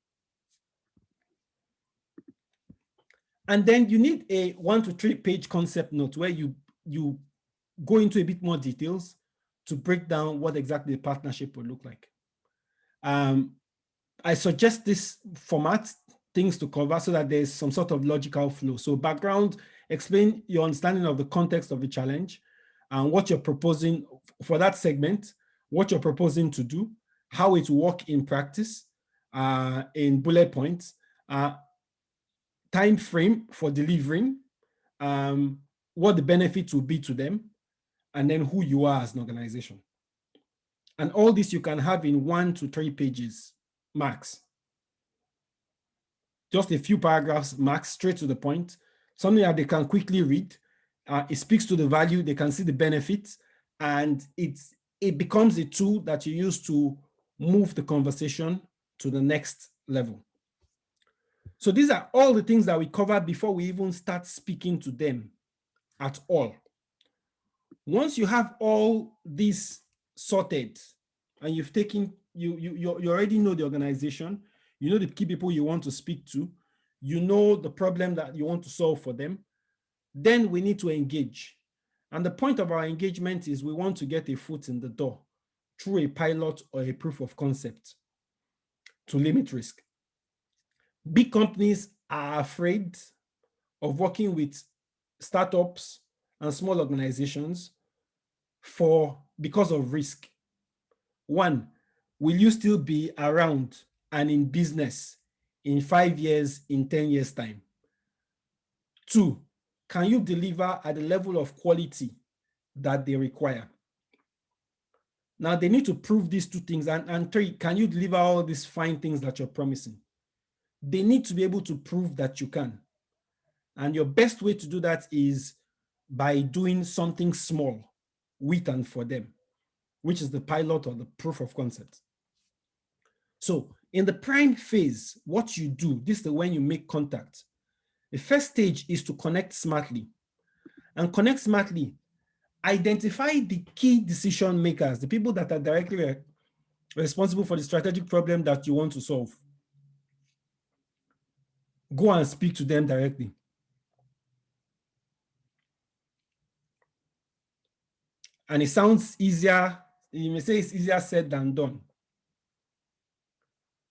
And then you need a 1 to 3 page concept note where you go into a bit more details to break down what exactly the partnership will look like. I suggest this format, things to cover, so that there's some sort of logical flow. So background, explain your understanding of the context of the challenge and what you're proposing for that segment, what you're proposing to do, how it will work in practice, in bullet points, time frame for delivering, what the benefits will be to them, and then who you are as an organization. And all this you can have in 1 to 3 pages max. Just a few paragraphs max, straight to the point, something that they can quickly read. It speaks to the value, they can see the benefits, and it becomes a tool that you use to move the conversation to the next level. So these are all the things that we covered before we even start speaking to them at all. Once you have all this sorted and you've taken, you already know the organization, you know the key people you want to speak to, you know the problem that you want to solve for them, then we need to engage. And the point of our engagement is we want to get a foot in the door through a pilot or a proof of concept to limit risk. Big companies are afraid of working with startups and small organizations because of risk. One, will you still be around and in business in 5 years, in 10 years' time? 2, can you deliver at the level of quality that they require? Now they need to prove these 2 things. And 3, can you deliver all these fine things that you're promising? They need to be able to prove that you can. And your best way to do that is by doing something small with and for them, which is the pilot or the proof of concept. So in the prime phase, what you do, this is when you make contact. The first stage is to connect smartly. And connect smartly, identify the key decision makers, the people that are directly responsible for the strategic problem that you want to solve. Go and speak to them directly. And it sounds easier, you may say it's easier said than done.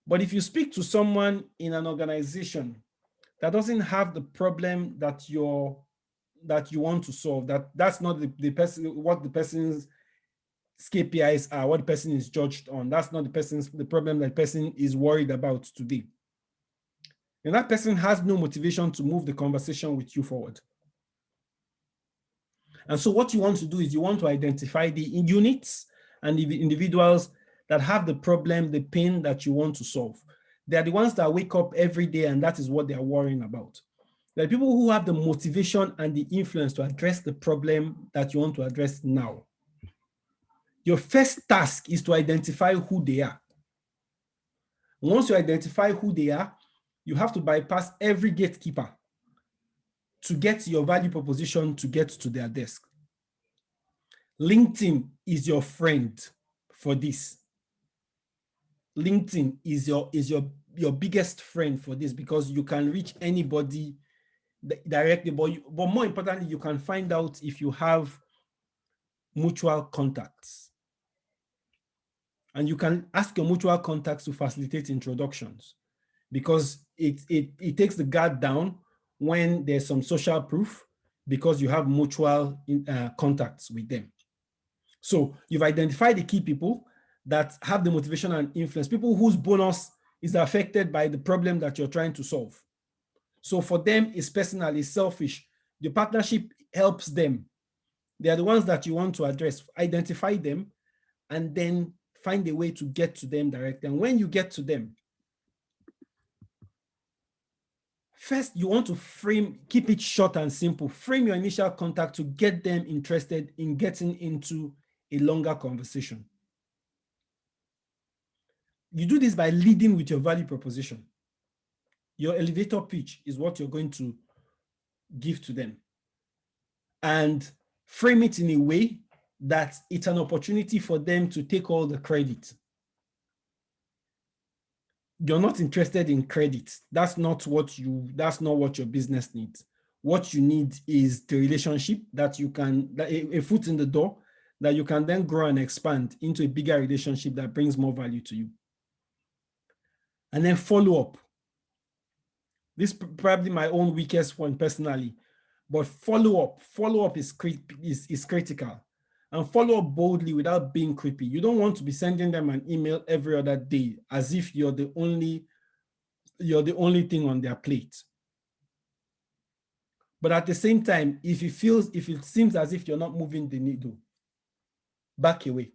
But if you speak to someone in an organization that doesn't have the problem that you want to solve, that's not the person, what the person's KPIs are, what the person is judged on, that's not the problem that person is worried about today. And that person has no motivation to move the conversation with you forward. And so what you want to do is you want to identify the units and the individuals that have the problem, the pain that you want to solve. They're the ones that wake up every day and that is what they're worrying about. There are people who have the motivation and the influence to address the problem that you want to address now. Your first task is to identify who they are. Once you identify who they are, you have to bypass every gatekeeper to get your value proposition to get to their desk. LinkedIn is your friend for this. LinkedIn is your biggest friend for this because you can reach anybody directly, but more importantly, you can find out if you have mutual contacts. And you can ask your mutual contacts to facilitate introductions because it takes the guard down when there's some social proof because you have mutual contacts with them. So you've identified the key people that have the motivation and influence, people whose bonus is affected by the problem that you're trying to solve. So for them, it's personal, it's selfish. The partnership helps them. They are the ones that you want to address. Identify them and then find a way to get to them directly. And when you get to them, first, you want to keep it short and simple. Frame your initial contact to get them interested in getting into a longer conversation. You do this by leading with your value proposition. Your elevator pitch is what you're going to give to them. And frame it in a way that it's an opportunity for them to take all the credit. You're not interested in credit. That's not what your business needs. What you need is the relationship that you can, a foot in the door that you can then grow and expand into a bigger relationship that brings more value to you. And then follow up. This is probably my own weakest one personally, but follow up is critical. And follow up boldly without being creepy. You don't want to be sending them an email every other day as if you're the only thing on their plate. But at the same time, if it seems as if you're not moving the needle, back away.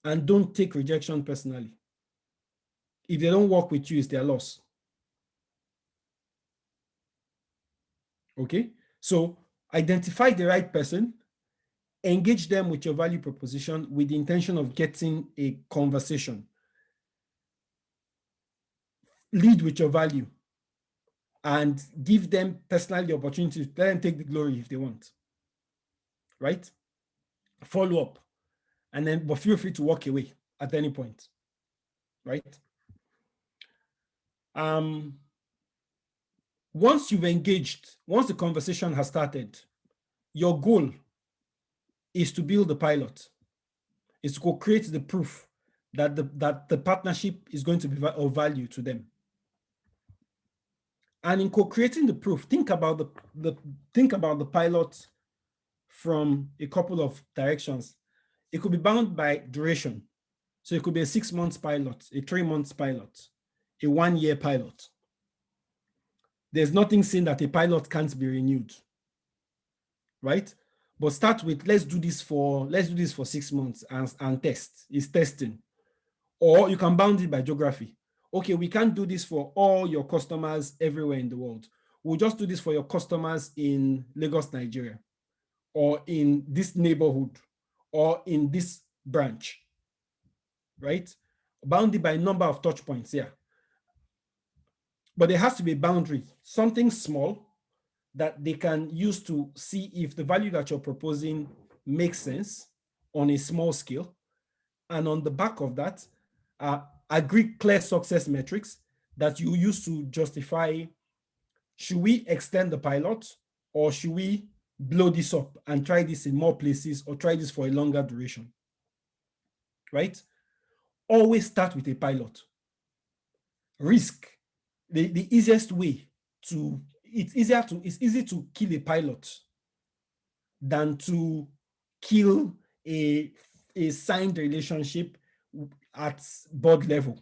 And don't take rejection personally. If they don't work with you, it's their loss. Okay? So identify the right person, engage them with your value proposition with the intention of getting a conversation. Lead with your value and give them personally the opportunity to let them take the glory if they want. Right? Follow up. And then, but feel free to walk away at any point. Right? Once you've engaged, once the conversation has started, your goal is to build the pilot, is to co-create the proof that the partnership is going to be of value to them. And in co-creating the proof, think about the pilot from a couple of directions. It could be bound by duration. So it could be a 6 months pilot, a 3 months pilot, a 1 year pilot. There's nothing saying that a pilot can't be renewed, right? But start with, let's do this for 6 months and test. It's testing. Or you can bound it by geography. Okay, we can't do this for all your customers everywhere in the world. We'll just do this for your customers in Lagos, Nigeria, or in this neighborhood, or in this branch, right? Bound it by number of touch points, yeah. But there has to be a boundary, something small that they can use to see if the value that you're proposing makes sense on a small scale. And on the back of that, agree clear success metrics that you use to justify, should we extend the pilot or should we blow this up and try this in more places or try this for a longer duration, right? Always start with a pilot. Risk. The easiest way to, it's easy to kill a pilot than to kill a signed relationship at board level.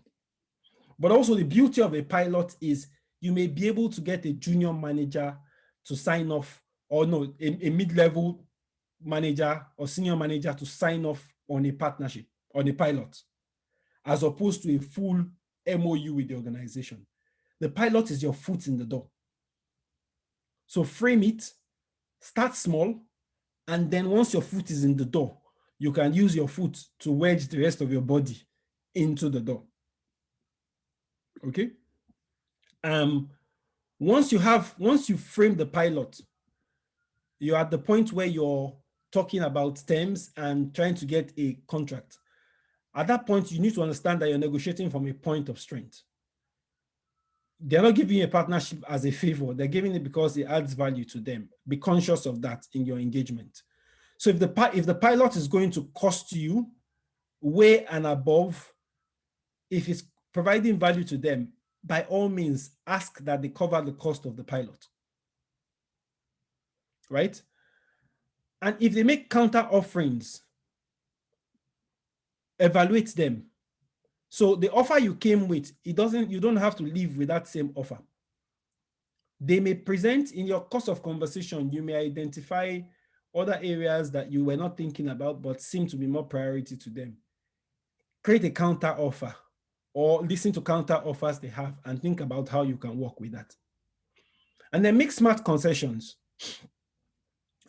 But also the beauty of a pilot is you may be able to get a junior manager to sign off, or no, a mid-level manager or senior manager to sign off on a partnership, on a pilot, as opposed to a full MOU with the organization. The pilot is your foot in the door. So frame it, start small, and then once your foot is in the door, you can use your foot to wedge the rest of your body into the door. Okay? Once you frame the pilot, you're at the point where you're talking about terms and trying to get a contract. At that point, you need to understand that you're negotiating from a point of strength. They're not giving you a partnership as a favor. They're giving it because it adds value to them. Be conscious of that in your engagement. So if the pilot is going to cost you way and above, if it's providing value to them, by all means, ask that they cover the cost of the pilot, right? And if they make counter offerings, evaluate them. So the offer you came with, you don't have to leave with that same offer. They may present in your course of conversation, you may identify other areas that you were not thinking about, but seem to be more priority to them. Create a counter offer or listen to counter offers they have and think about how you can work with that. And then make smart concessions.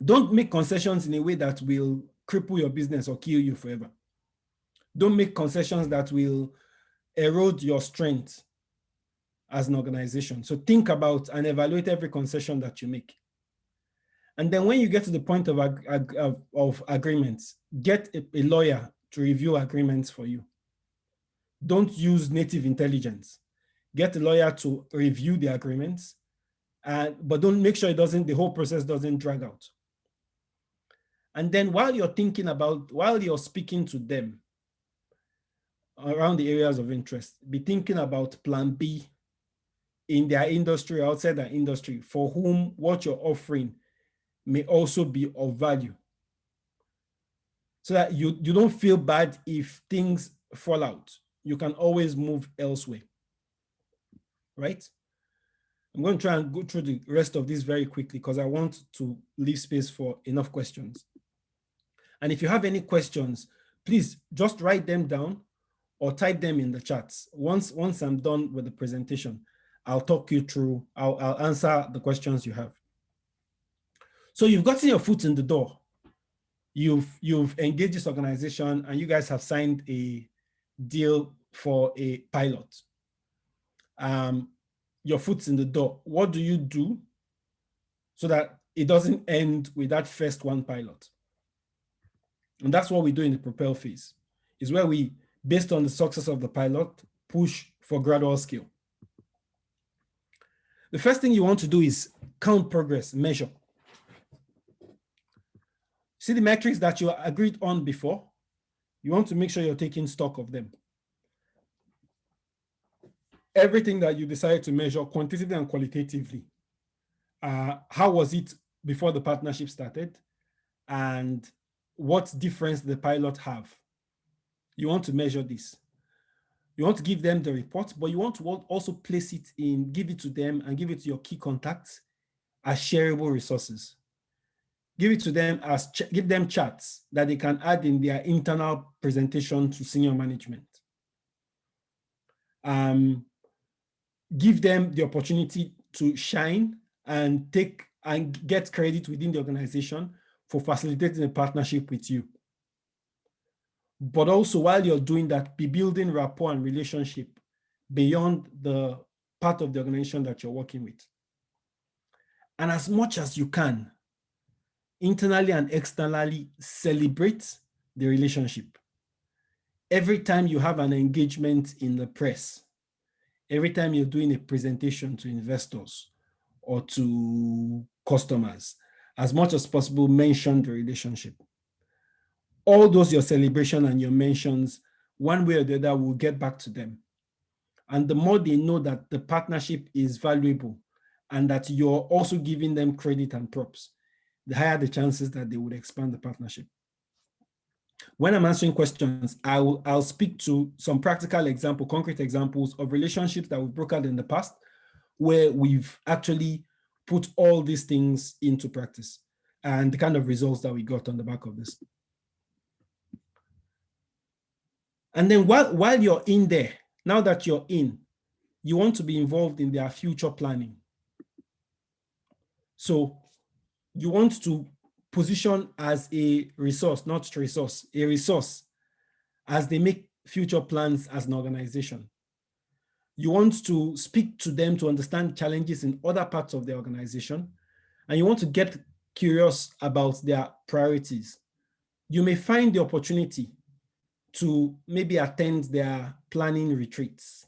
Don't make concessions in a way that will cripple your business or kill you forever. Don't make concessions that will erode your strength as an organization. So think about and evaluate every concession that you make. And then when you get to the point of agreements, get a lawyer to review agreements for you. Don't use native intelligence. Get a lawyer to review the agreements, but don't make sure the whole process doesn't drag out. And then while you're speaking to them, around the areas of interest. Be thinking about plan B in their industry, outside their industry, for whom what you're offering may also be of value. So that you don't feel bad if things fall out. You can always move elsewhere, right? I'm going to try and go through the rest of this very quickly because I want to leave space for enough questions. And if you have any questions, please just write them down or type them in the chats. Once I'm done with the presentation, I'll talk you through, I'll answer the questions you have. So you've gotten your foot in the door. You've engaged this organization and you guys have signed a deal for a pilot. Your foot's in the door. What do you do so that it doesn't end with that first one pilot? And that's what we do in the propel phase, is where we, based on the success of the pilot, push for gradual scale. The first thing you want to do is count progress, measure. See the metrics that you agreed on before? You want to make sure you're taking stock of them. Everything that you decide to measure, quantitatively and qualitatively. How was it before the partnership started? And what difference did the pilot have? You want to measure this. You want to give them the report, but you want to also place it in, give it to them and give it to your key contacts as shareable resources. Give it to them as, give them charts that they can add in their internal presentation to senior management. Give them the opportunity to shine and take and get credit within the organization for facilitating a partnership with you. But also, while you're doing that, be building rapport and relationship beyond the part of the organization that you're working with. And as much as you can, internally and externally, celebrate the relationship. Every time you have an engagement in the press, every time you're doing a presentation to investors or to customers, as much as possible, mention the relationship. All those your celebration and your mentions, one way or the other, will get back to them. And the more they know that the partnership is valuable and that you're also giving them credit and props, the higher the chances that they would expand the partnership. When I'm answering questions, I'll speak to some practical example, concrete examples of relationships that we've brokered in the past, where we've actually put all these things into practice and the kind of results that we got on the back of this. And then while you're in there, now that you're in, you want to be involved in their future planning. So you want to position as a resource, not resource, a resource as they make future plans as an organization. You want to speak to them to understand challenges in other parts of the organization, and you want to get curious about their priorities. You may find the opportunity to maybe attend their planning retreats.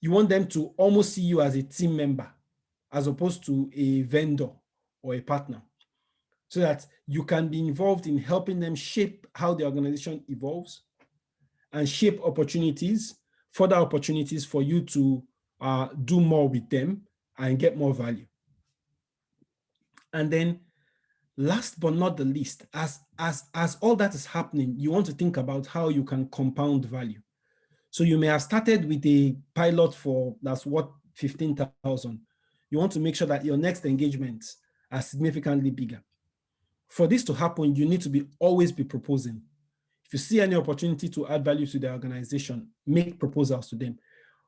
You want them to almost see you as a team member, as opposed to a vendor or a partner, so that you can be involved in helping them shape how the organization evolves and shape opportunities, further opportunities for you to do more with them and get more value. And then last but not the least, as all that is happening, you want to think about how you can compound value. So you may have started with a pilot for that's what 15,000. You want to make sure that your next engagements are significantly bigger. For this to happen, you need to always be proposing. If you see any opportunity to add value to the organization, make proposals to them.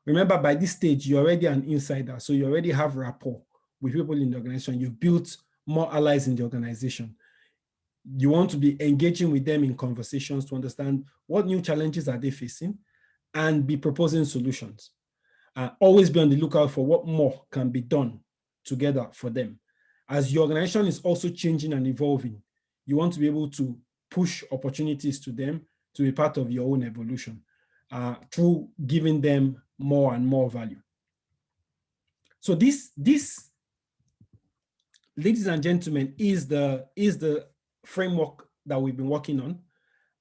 Remember, by this stage, you're already an insider, so you already have rapport with people in the organization. You've built more allies in the organization. You want to be engaging with them in conversations to understand what new challenges are they facing and be proposing solutions. Always be on the lookout for what more can be done together for them. As your organization is also changing and evolving, you want to be able to push opportunities to them to be part of your own evolution through giving them more and more value. So this, ladies and gentlemen, is the framework that we've been working on.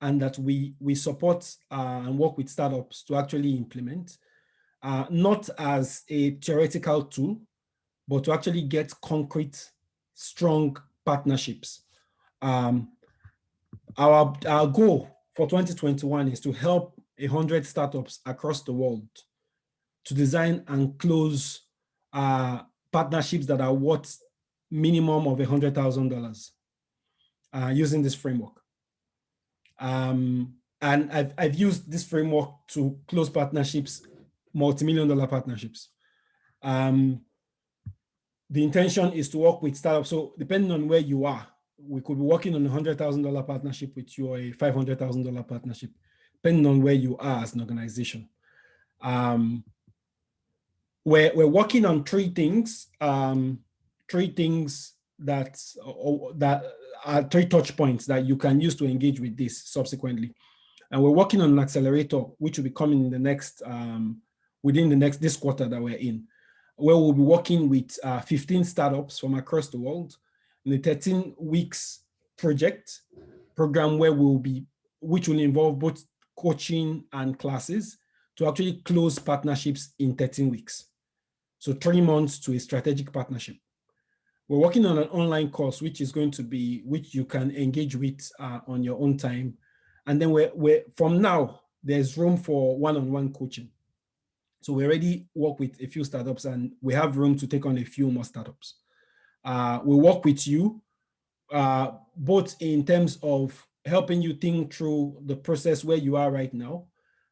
and that we support and work with startups to actually implement, not as a theoretical tool, but to actually get concrete, strong partnerships. Our goal for 2021 is to help 100 startups across the world to design and close partnerships that are worth minimum of $100,000 using this framework. And I've used this framework to close partnerships, multi-million-dollar partnerships. The intention is to work with startups. So depending on where you are, we could be working on a $100,000 partnership with you or a $500,000 partnership, depending on where you are as an organization. We're working on three things that are three touch points that you can use to engage with this subsequently. And we're working on an accelerator, which will be coming in the next, within this quarter that we're in, where we'll be working with 15 startups from across the world in a 13 weeks program which will involve both coaching and classes to actually close partnerships in 13 weeks. So 3 months to a strategic partnership. We're working on an online course, which you can engage with on your own time. And then from now, there's room for one-on-one coaching. So we already work with a few startups and we have room to take on a few more startups. We work with you both in terms of helping you think through the process where you are right now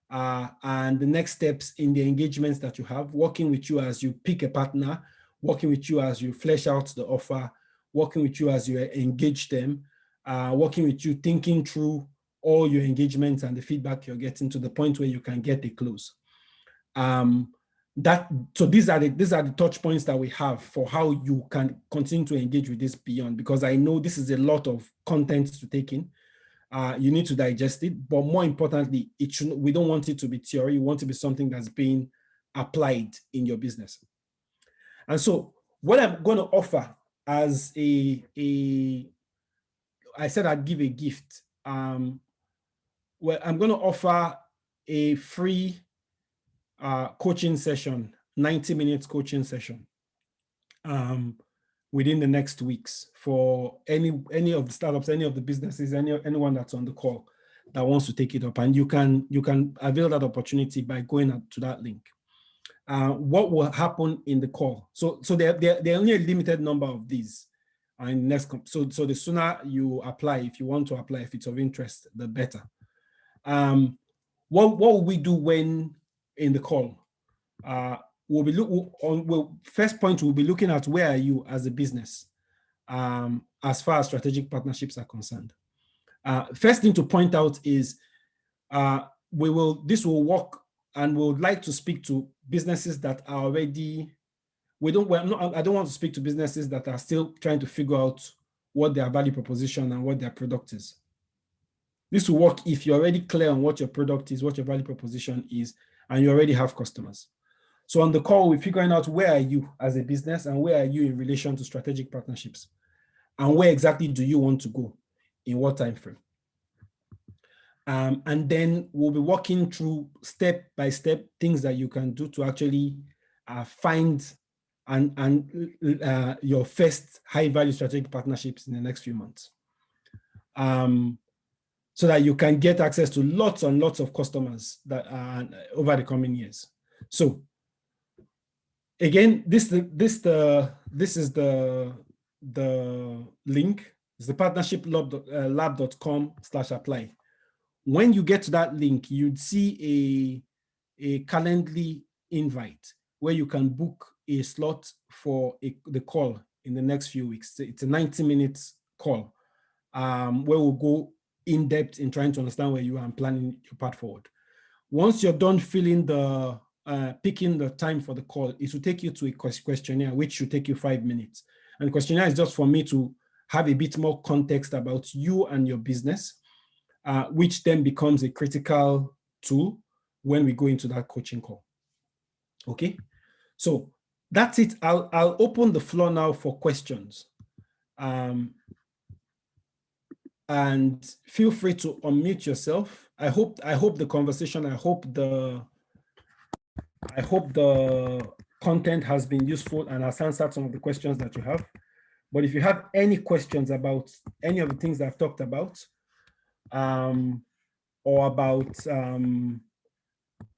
and the next steps in the engagements that you have, working with you as you pick a partner, working with you as you flesh out the offer, working with you as you engage them, working with you thinking through all your engagements and the feedback you're getting to the point where you can get a close. So these are the touch points that we have for how you can continue to engage with this beyond, because I know this is a lot of content to take in. You need to digest it, but more importantly, we don't want it to be theory. We want it to be something that's being applied in your business. And so what I'm going to offer as I said I'd give a gift. Well, I'm going to offer a free coaching session, 90 minutes coaching session within the next weeks for any of the startups, any of the businesses, anyone that's on the call that wants to take it up. And you can avail that opportunity by going to that link. What will happen in the call? So there are only a limited number of these. And so the sooner you apply, if you want to apply, if it's of interest, the better. What will we do when in the call? First point, we'll be looking at where are you as a business as far as strategic partnerships are concerned. First thing to point out is this will work, and we would like to speak to businesses that are already. I don't want to speak to businesses that are still trying to figure out what their value proposition and what their product is. This will work if you're already clear on what your product is, what your value proposition is, and you already have customers. So on the call, we're figuring out where are you as a business and where are you in relation to strategic partnerships, and where exactly do you want to go in what time frame. And then we'll be walking through step-by-step things that you can do to actually find your first high-value strategic partnerships in the next few months, so that you can get access to lots and lots of customers that over the coming years. So again, this is the link. It's the partnershiplab.com/apply. When you get to that link, you'd see a Calendly invite where you can book a slot for the call in the next few weeks. It's a 90-minute call where we'll go in depth in trying to understand where you are and planning your path forward. Once you're done picking the time for the call, it will take you to a questionnaire, which should take you 5 minutes. And the questionnaire is just for me to have a bit more context about you and your business, which then becomes a critical tool when we go into that coaching call. Okay, so that's it. I'll open the floor now for questions. and feel free to unmute yourself. I hope the conversation, I hope the content has been useful and has answered some of the questions that you have. But if you have any questions about any of the things that I've talked about, or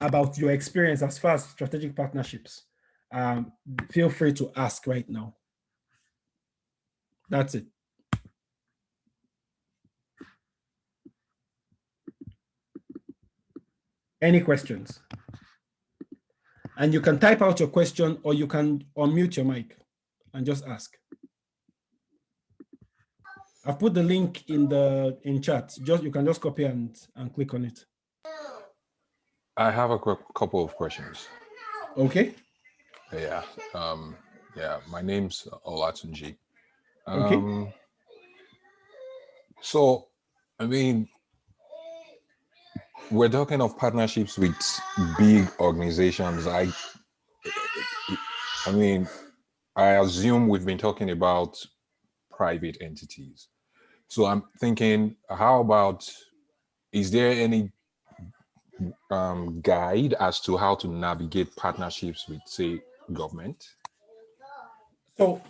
about your experience as far as strategic partnerships, feel free to ask right now. That's it. Any questions? And you can type out your question, or you can unmute your mic and just ask. I've put the link in chat. You can just copy and click on it. I have a couple of questions. Okay. Yeah. Yeah. My name's Olatunji. Okay. So, I mean, we're talking of partnerships with big organizations. I mean, I assume we've been talking about private entities. So I'm thinking, how about, is there any guide as to how to navigate partnerships with, say, government? So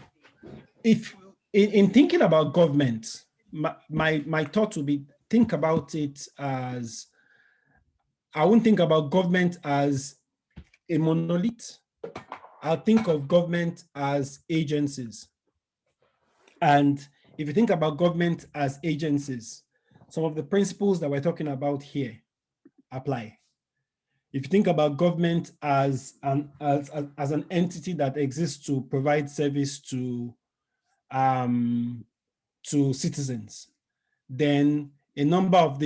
if in thinking about government, my thought would be, think about it as, I wouldn't think about government as a monolith. I'll think of government as agencies. And if you think about government as agencies, some of the principles that we're talking about here apply. If you think about government as an entity that exists to provide service to citizens, then a number of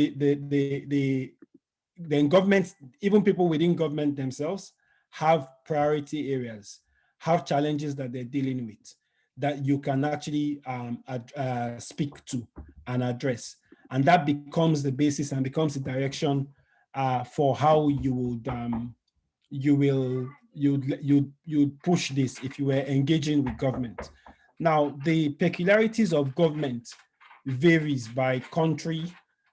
then governments, even people within government themselves, have priority areas, have challenges that they're dealing with that you can actually speak to and address. And that becomes the basis and becomes the direction for how you'd push this if you were engaging with government. Now, the peculiarities of government varies by country,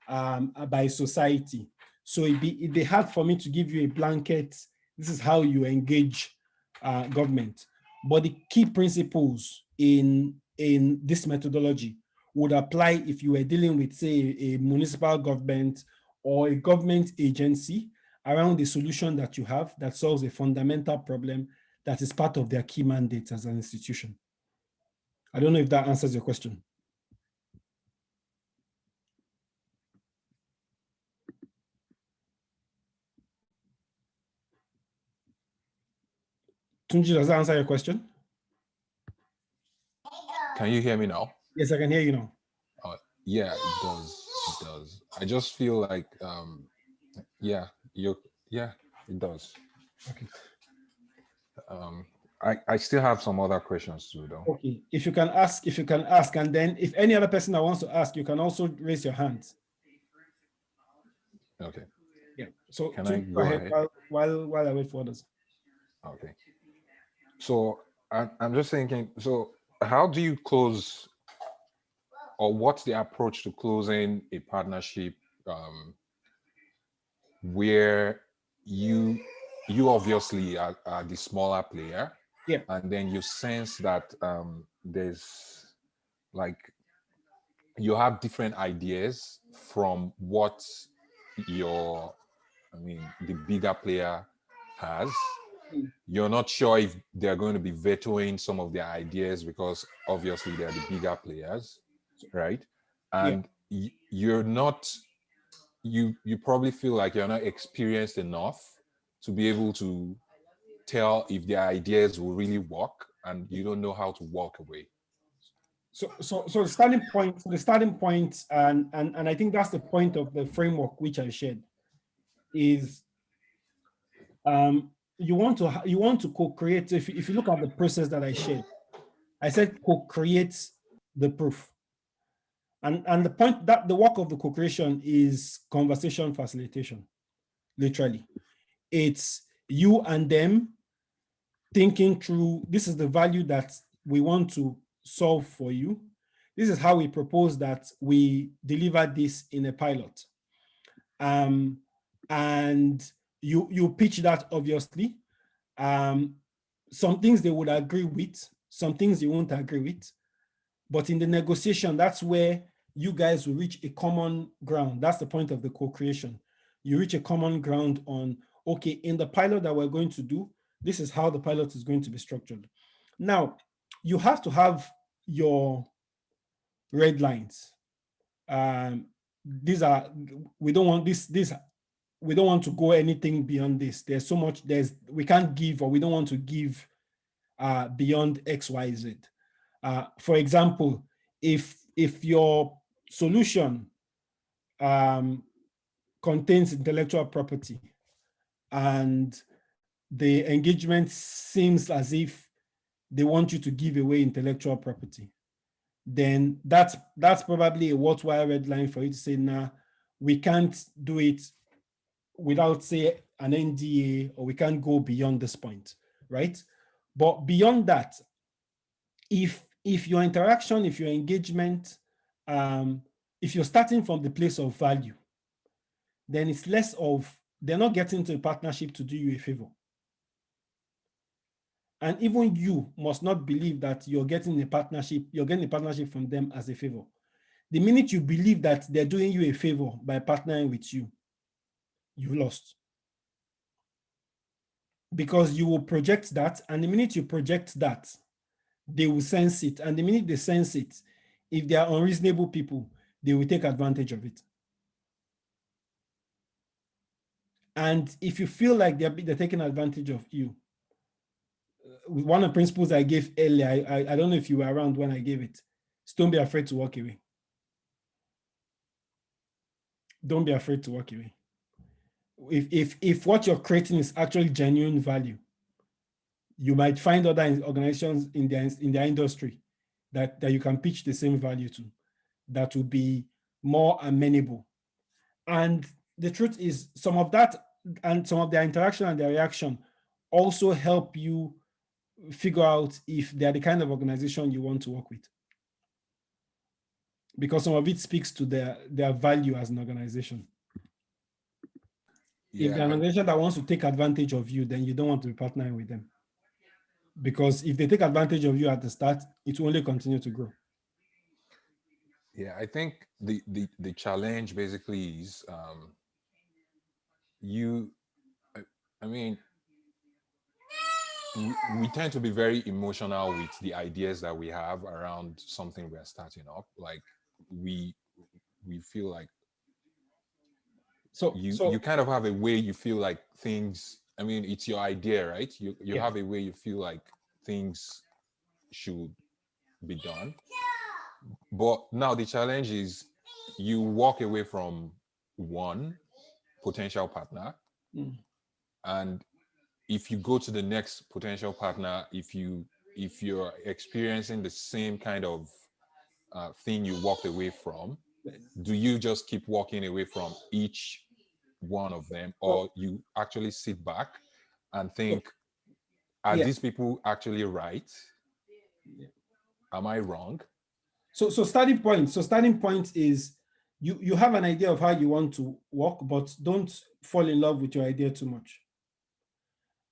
by society. So it'd be hard for me to give you a blanket, this is how you engage government. But the key principles in this methodology would apply if you were dealing with, say, a municipal government or a government agency around the solution that you have that solves a fundamental problem that is part of their key mandate as an institution. I don't know if that answers your question. Tunji, does that answer your question? Can you hear me now? Yes, I can hear you now. Yeah, it does. It does. I just feel like, yeah, it does. Okay. I still have some other questions too, though. Okay, if you can ask, and then if any other person that wants to ask, you can also raise your hand. Okay. Yeah. So can I go ahead while I wait for others? Okay. So I'm just thinking. So how do you close, or what's the approach to closing a partnership where you obviously are the smaller player, yeah, and then you sense that there's like you have different ideas from what the bigger player has. You're not sure if they're going to be vetoing some of their ideas because obviously they're the bigger players, right? And you're not, you probably feel like you're not experienced enough to be able to tell if their ideas will really work, and you don't know how to walk away. So the starting point, and I think that's the point of the framework which I shared, is you want to co-create. If you look at the process that I shared, I said co-create the proof. And the point that the work of the co-creation is conversation facilitation, literally. It's you and them thinking through, this is the value that we want to solve for you. this is how we propose that we deliver this in a pilot. And you pitch that, obviously. Some things they would agree with, some things they won't agree with. But in the negotiation, that's where you guys will reach a common ground. That's the point of the co-creation. You reach a common ground on, okay, in the pilot that we're going to do, this is how the pilot is going to be structured. Now, you have to have your red lines. These are, we don't want this, we don't want to go anything beyond this. There's so much, we can't give, or we don't want to give beyond X, Y, Z. For example, if your solution contains intellectual property and the engagement seems as if they want you to give away intellectual property, then that's probably a worthwhile red line for you to say, nah, we can't do it without, say, an NDA, or we can't go beyond this point, right? But beyond that, if your interaction, if your engagement, if you're starting from the place of value, then it's less of, they're not getting into a partnership to do you a favor. And even you must not believe that you're getting a partnership from them as a favor. The minute you believe that they're doing you a favor by partnering with you, you've lost. Because you will project that, and the minute you project that, they will sense it. And the minute they sense it, if they are unreasonable people, they will take advantage of it. And if you feel like they're taking advantage of you, one of the principles I gave earlier, I don't know if you were around when I gave it, is don't be afraid to walk away. Don't be afraid to walk away. If what you're creating is actually genuine value, you might find other organizations in their industry that you can pitch the same value to, that will be more amenable. And the truth is, some of that and some of their interaction and their reaction also help you figure out if they're the kind of organization you want to work with. Because some of it speaks to their value as an organization. If they're an organization that wants to take advantage of you, then you don't want to be partnering with them. Because if they take advantage of you at the start, it will only continue to grow. Yeah, I think the challenge basically is I mean, we tend to be very emotional with the ideas that we have around something we're starting up. Like we feel like you kind of have a way you feel like things, I mean, it's your idea, right? You have a way you feel like things should be done. But now the challenge is you walk away from one potential partner, and if you go to the next potential partner, if you're experiencing the same kind of thing you walked away from, do you just keep walking away from each one of them, or you actually sit back and think, are these people actually right? Am I wrong? So starting point is you have an idea of how you want to work, but don't fall in love with your idea too much.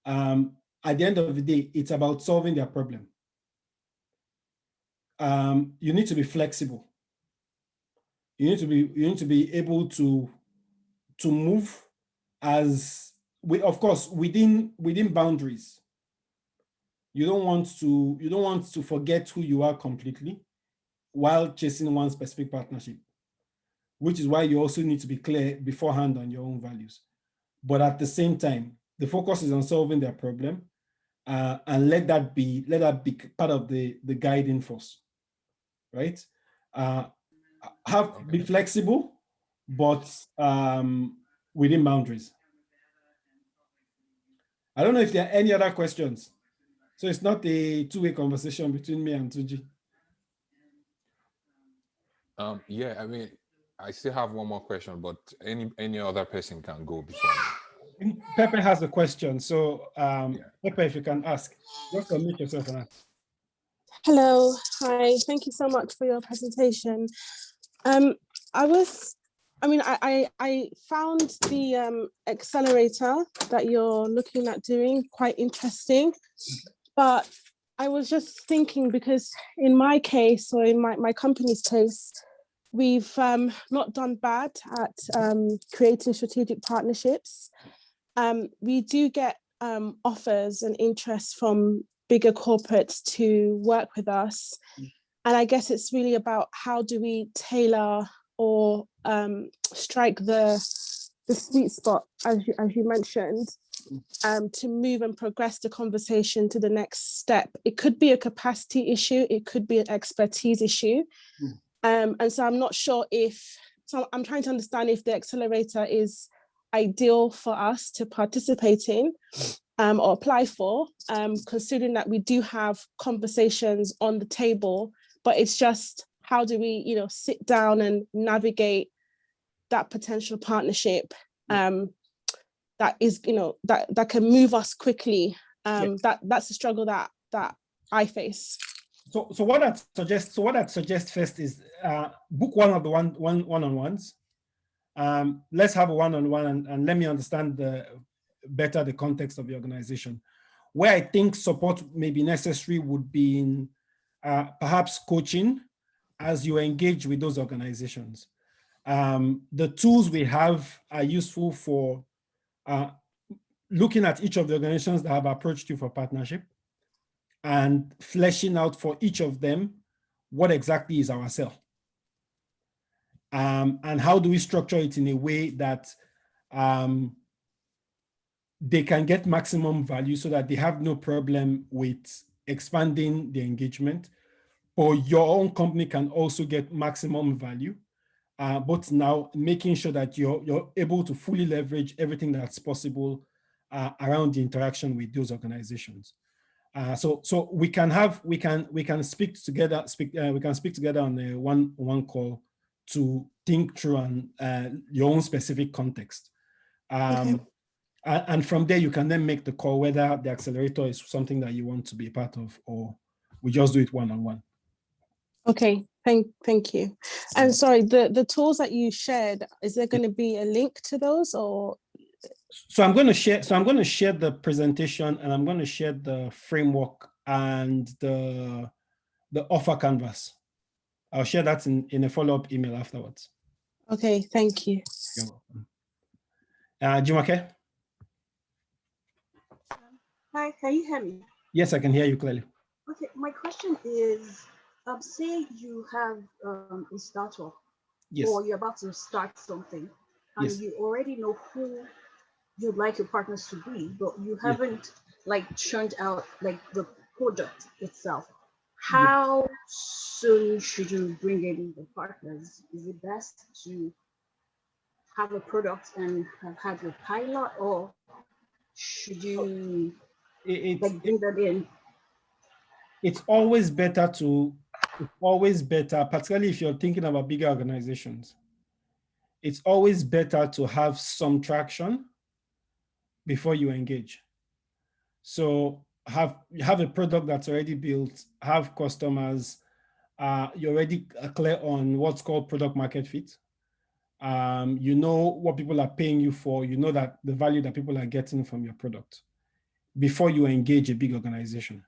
At the end of the day, it's about solving their problem. You need to be flexible. You need to be able to move of course, within boundaries. You don't want to forget who you are completely while chasing one specific partnership, which is why you also need to be clear beforehand on your own values. But at the same time, the focus is on solving their problem, and let that be part of the guiding force, right? Be flexible, but within boundaries. I don't know if there are any other questions. So it's not a two-way conversation between me and Tuji. Yeah, I mean, I still have one more question, but any other person can go before me. Pepe has a question. So Pepe, if you can ask, just unmute yourself and ask. Hello, hi, thank you so much for your presentation. I found the accelerator that you're looking at doing quite interesting, but I was just thinking, because in my case, or in my company's case, we've not done bad at creating strategic partnerships. We do get offers and interest from bigger corporates to work with us. And I guess it's really about how do we tailor or strike the sweet spot, as you mentioned, to move and progress the conversation to the next step. It could be a capacity issue, it could be an expertise issue. And so I'm not sure so I'm trying to understand if the accelerator is ideal for us to participate in or apply for, considering that we do have conversations on the table, but it's just how do we, sit down and navigate that potential partnership that is, that can move us quickly. That's the struggle that I face. So what I'd suggest first is book one of the one-on-ones. Let's have a one-on-one and let me understand better the context of the organization. Where I think support may be necessary would be in perhaps coaching as you engage with those organizations. The tools we have are useful for looking at each of the organizations that have approached you for partnership and fleshing out for each of them what exactly is our sell. And how do we structure it in a way that they can get maximum value so that they have no problem with expanding the engagement, or your own company can also get maximum value, but now making sure that you're able to fully leverage everything that's possible around the interaction with those organizations. So we can speak together. We can speak together on a one call to think through your own specific context. Okay. And from there, you can then make the call whether the accelerator is something that you want to be a part of, or we just do it one-on-one. Okay, thank you. And sorry, the tools that you shared, is there going to be a link to those, or? So I'm going to share the presentation, and I'm going to share the framework and the offer canvas. I'll share that in a follow-up email afterwards. Okay, thank you. You're welcome. Jumoke? Hi, can you hear me? Yes, I can hear you clearly. Okay, my question is, say you have a startup, Yes. or you're about to start something, and Yes. you already know who you'd like your partners to be, but you haven't churned out the product itself. How soon should you bring in the partners? Is it best to have a product and have had your pilot, or should you bring that in? It's always better, particularly if you're thinking about bigger organizations, it's always better to have some traction before you engage. So have a product that's already built, have customers, you're already clear on what's called product market fit. You know what people are paying you for, you know that the value that people are getting from your product before you engage a big organization.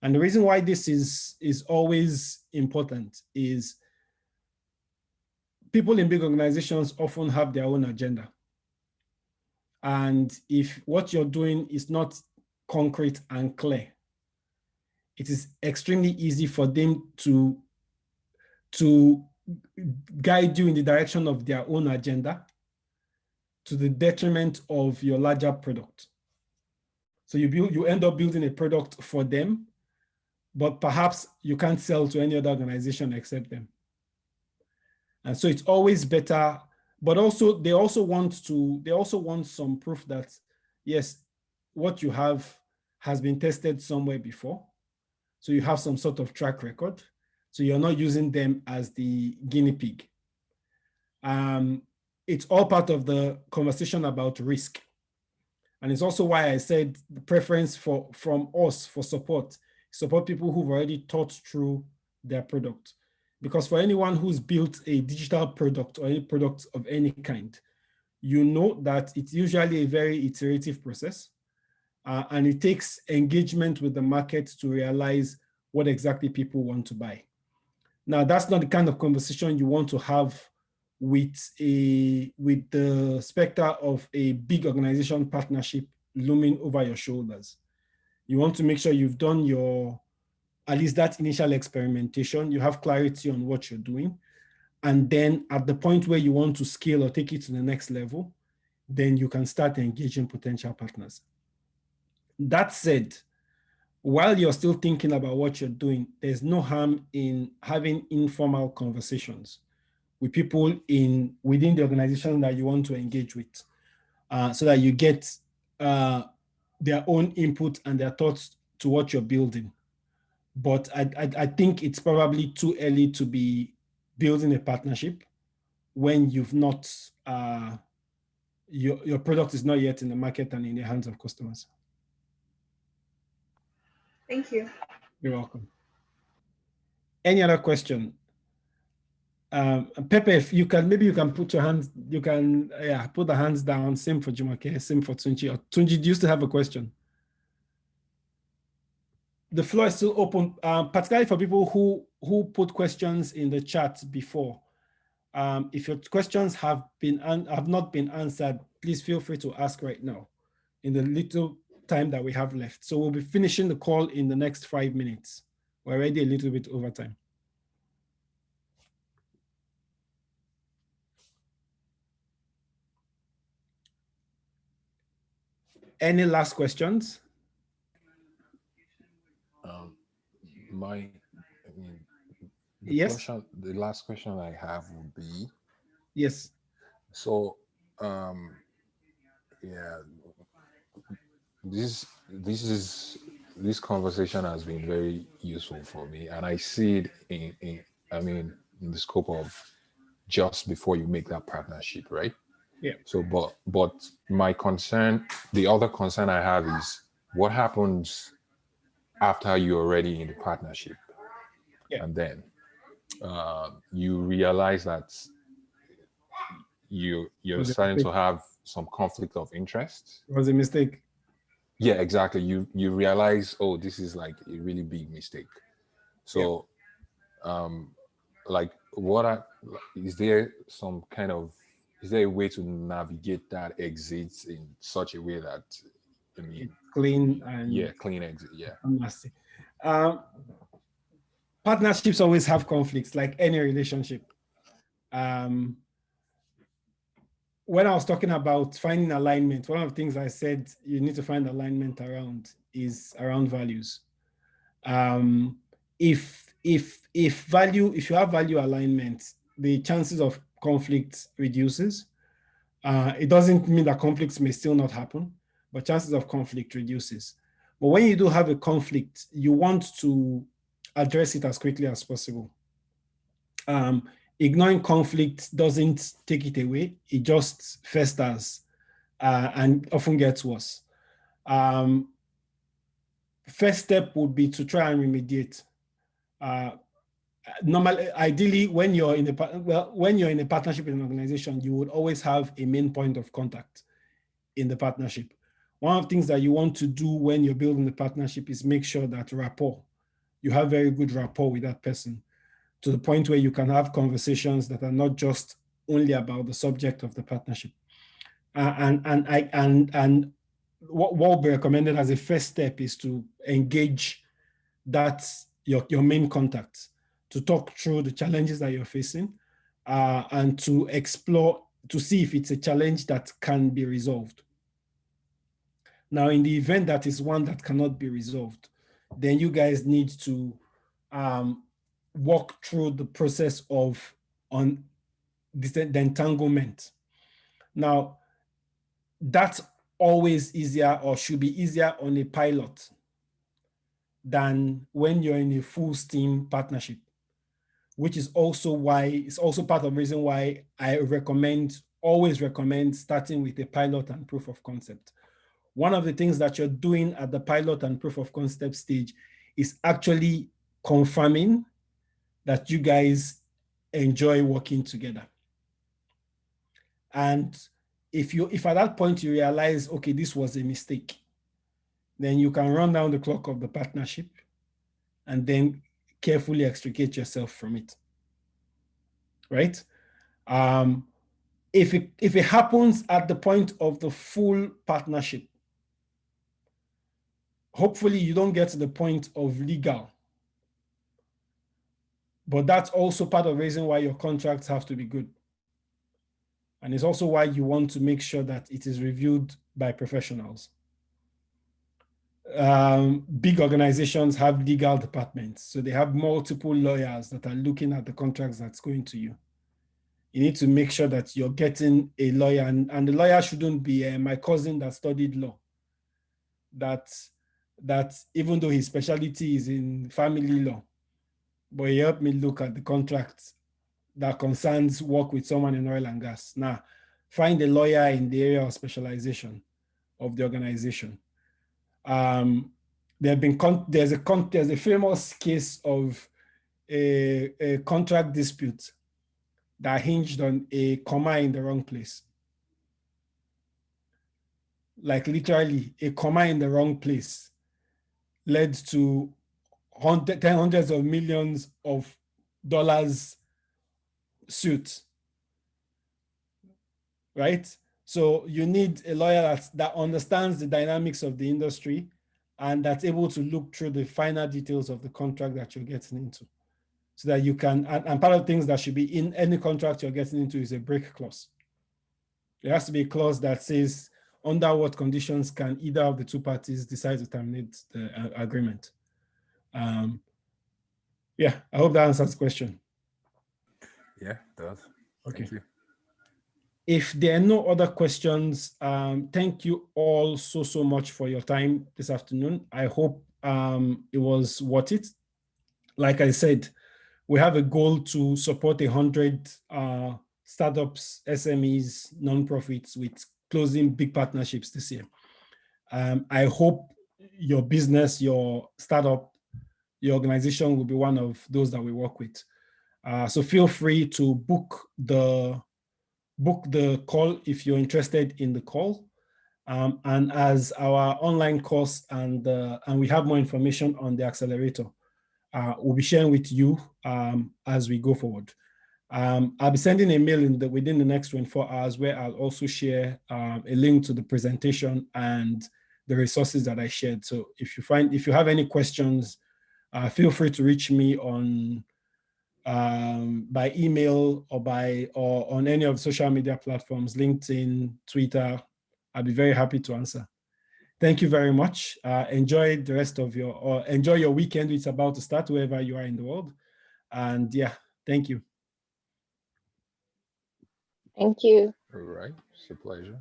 And the reason why this is always important is people in big organizations often have their own agenda. And if what you're doing is not concrete and clear, it is extremely easy for them to guide you in the direction of their own agenda to the detriment of your larger product. So you end up building a product for them, but perhaps you can't sell to any other organization except them. And so it's always better, but also they also want some proof that, yes, what you have has been tested somewhere before. So you have some sort of track record. So you're not using them as the guinea pig. It's all part of the conversation about risk. And it's also why I said the preference from us for support support people who've already thought through their product. Because for anyone who's built a digital product or any product of any kind, you know that it's usually a very iterative process, and it takes engagement with the market to realize what exactly people want to buy. Now, that's not the kind of conversation you want to have with the specter of a big organization partnership looming over your shoulders. You want to make sure you've done at least that initial experimentation, you have clarity on what you're doing. And then at the point where you want to scale or take it to the next level, then you can start engaging potential partners. That said, while you're still thinking about what you're doing, there's no harm in having informal conversations with people within the organization that you want to engage with, so that you get their own input and their thoughts to what you're building. But I think it's probably too early to be building a partnership when you've not, your product is not yet in the market and in the hands of customers. Thank you. You're welcome. Any other question? Pepe, if you can, maybe you can put your hands, you can, put the hands down. Same for Jumoke, same for Tunji. Or Tunji, do you still have a question? The floor is still open, particularly for people who put questions in the chat before. If your questions have not been answered, please feel free to ask right now in the little time that we have left. So we'll be finishing the call in the next 5 minutes. We're already a little bit over time. Any last questions? Yes. The last question I have would be, yes. So, this conversation has been very useful for me, and I see it in the scope of just before you make that partnership, right? Yeah. So, but my concern, the other concern I have is what happens after you're already in the partnership, and then you realize that you're starting to have some conflict of interest. It was a mistake. Yeah, exactly. You realize, oh, this is like a really big mistake. So, like, is there a way to navigate that exit in such a way that, clean and clean exit, nasty. Partnerships always have conflicts, like any relationship. When I was talking about finding alignment, one of the things I said you need to find alignment around is around values. If you have value alignment, the chances of conflict reduces. It doesn't mean that conflicts may still not happen, but chances of conflict reduces. But when you do have a conflict, you want to address it as quickly as possible. Ignoring conflict doesn't take it away. It just festers and often gets worse. First step would be to try and remediate. Ideally, when you're in a partnership with an organization, you would always have a main point of contact in the partnership. One of the things that you want to do when you're building the partnership is make sure that you have very good rapport with that person, to the point where you can have conversations that are not just only about the subject of the partnership. And what will be recommended as a first step is to engage your main contact, to talk through the challenges that you're facing, and to explore, to see if it's a challenge that can be resolved. Now, in the event that is one that cannot be resolved, then you guys need to walk through the process of the entanglement. Now, that's always easier, or should be easier, on a pilot than when you're in a full steam partnership, which is also part of the reason why I always recommend starting with a pilot and proof of concept. One of the things that you're doing at the pilot and proof of concept stage is actually confirming that you guys enjoy working together. And if at that point you realize, okay, this was a mistake, then you can run down the clock of the partnership and then carefully extricate yourself from it, right? If it happens at the point of the full partnership, hopefully you don't get to the point of legal. But that's also part of the reason why your contracts have to be good. And it's also why you want to make sure that it is reviewed by professionals. Big organizations have legal departments, so they have multiple lawyers that are looking at the contracts that's going to you. You need to make sure that you're getting a lawyer, and the lawyer shouldn't be my cousin that studied law. That even though his specialty is in family law, but he helped me look at the contracts that concerns work with someone in oil and gas. Now, find a lawyer in the area of specialization of the organization. There's a famous case of a contract dispute that hinged on a comma in the wrong place. Like literally, a comma in the wrong place led to hundreds of millions of dollars suit, right? So you need a lawyer that understands the dynamics of the industry and that's able to look through the finer details of the contract that you're getting into, so that you can, and part of things that should be in any contract you're getting into is a break clause. There has to be a clause that says under what conditions can either of the two parties decide to terminate the agreement. Yeah, I hope that answers the question. Yeah, it does. Okay. Thank you. If there are no other questions, thank you all so much for your time this afternoon. I hope it was worth it. Like I said, we have a goal to support 100 startups, SMEs, nonprofits with closing big partnerships this year. I hope your business, your startup, your organization will be one of those that we work with. So feel free to book the call if you're interested in the call. And as our online course and we have more information on the accelerator, we'll be sharing with you as we go forward. I'll be sending a mail within the next 24 hours where I'll also share a link to the presentation and the resources that I shared. So if you have any questions, feel free to reach me on by email or on any of the social media platforms, LinkedIn, Twitter. I'll be very happy to answer. Thank you very much. Enjoy the rest of enjoy your weekend. It's about to start wherever you are in the world. And yeah, thank you. Thank you. All right. It's a pleasure.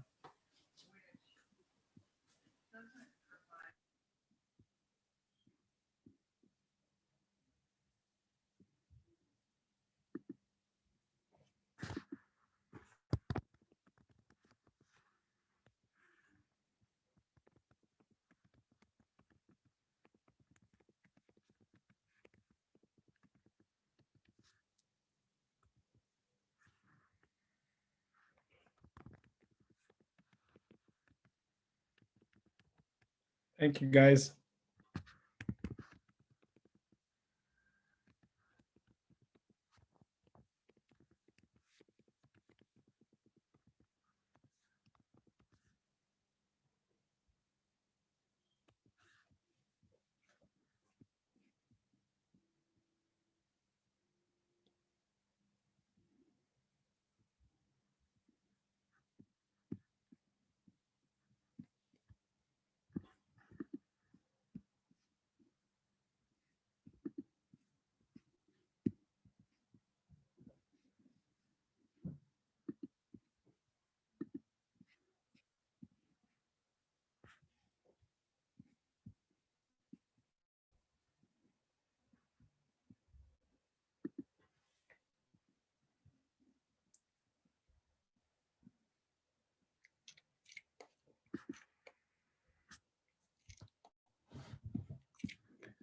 Thank you, guys.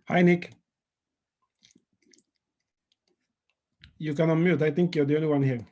Hi, Nick. You can unmute. I think you're the only one here.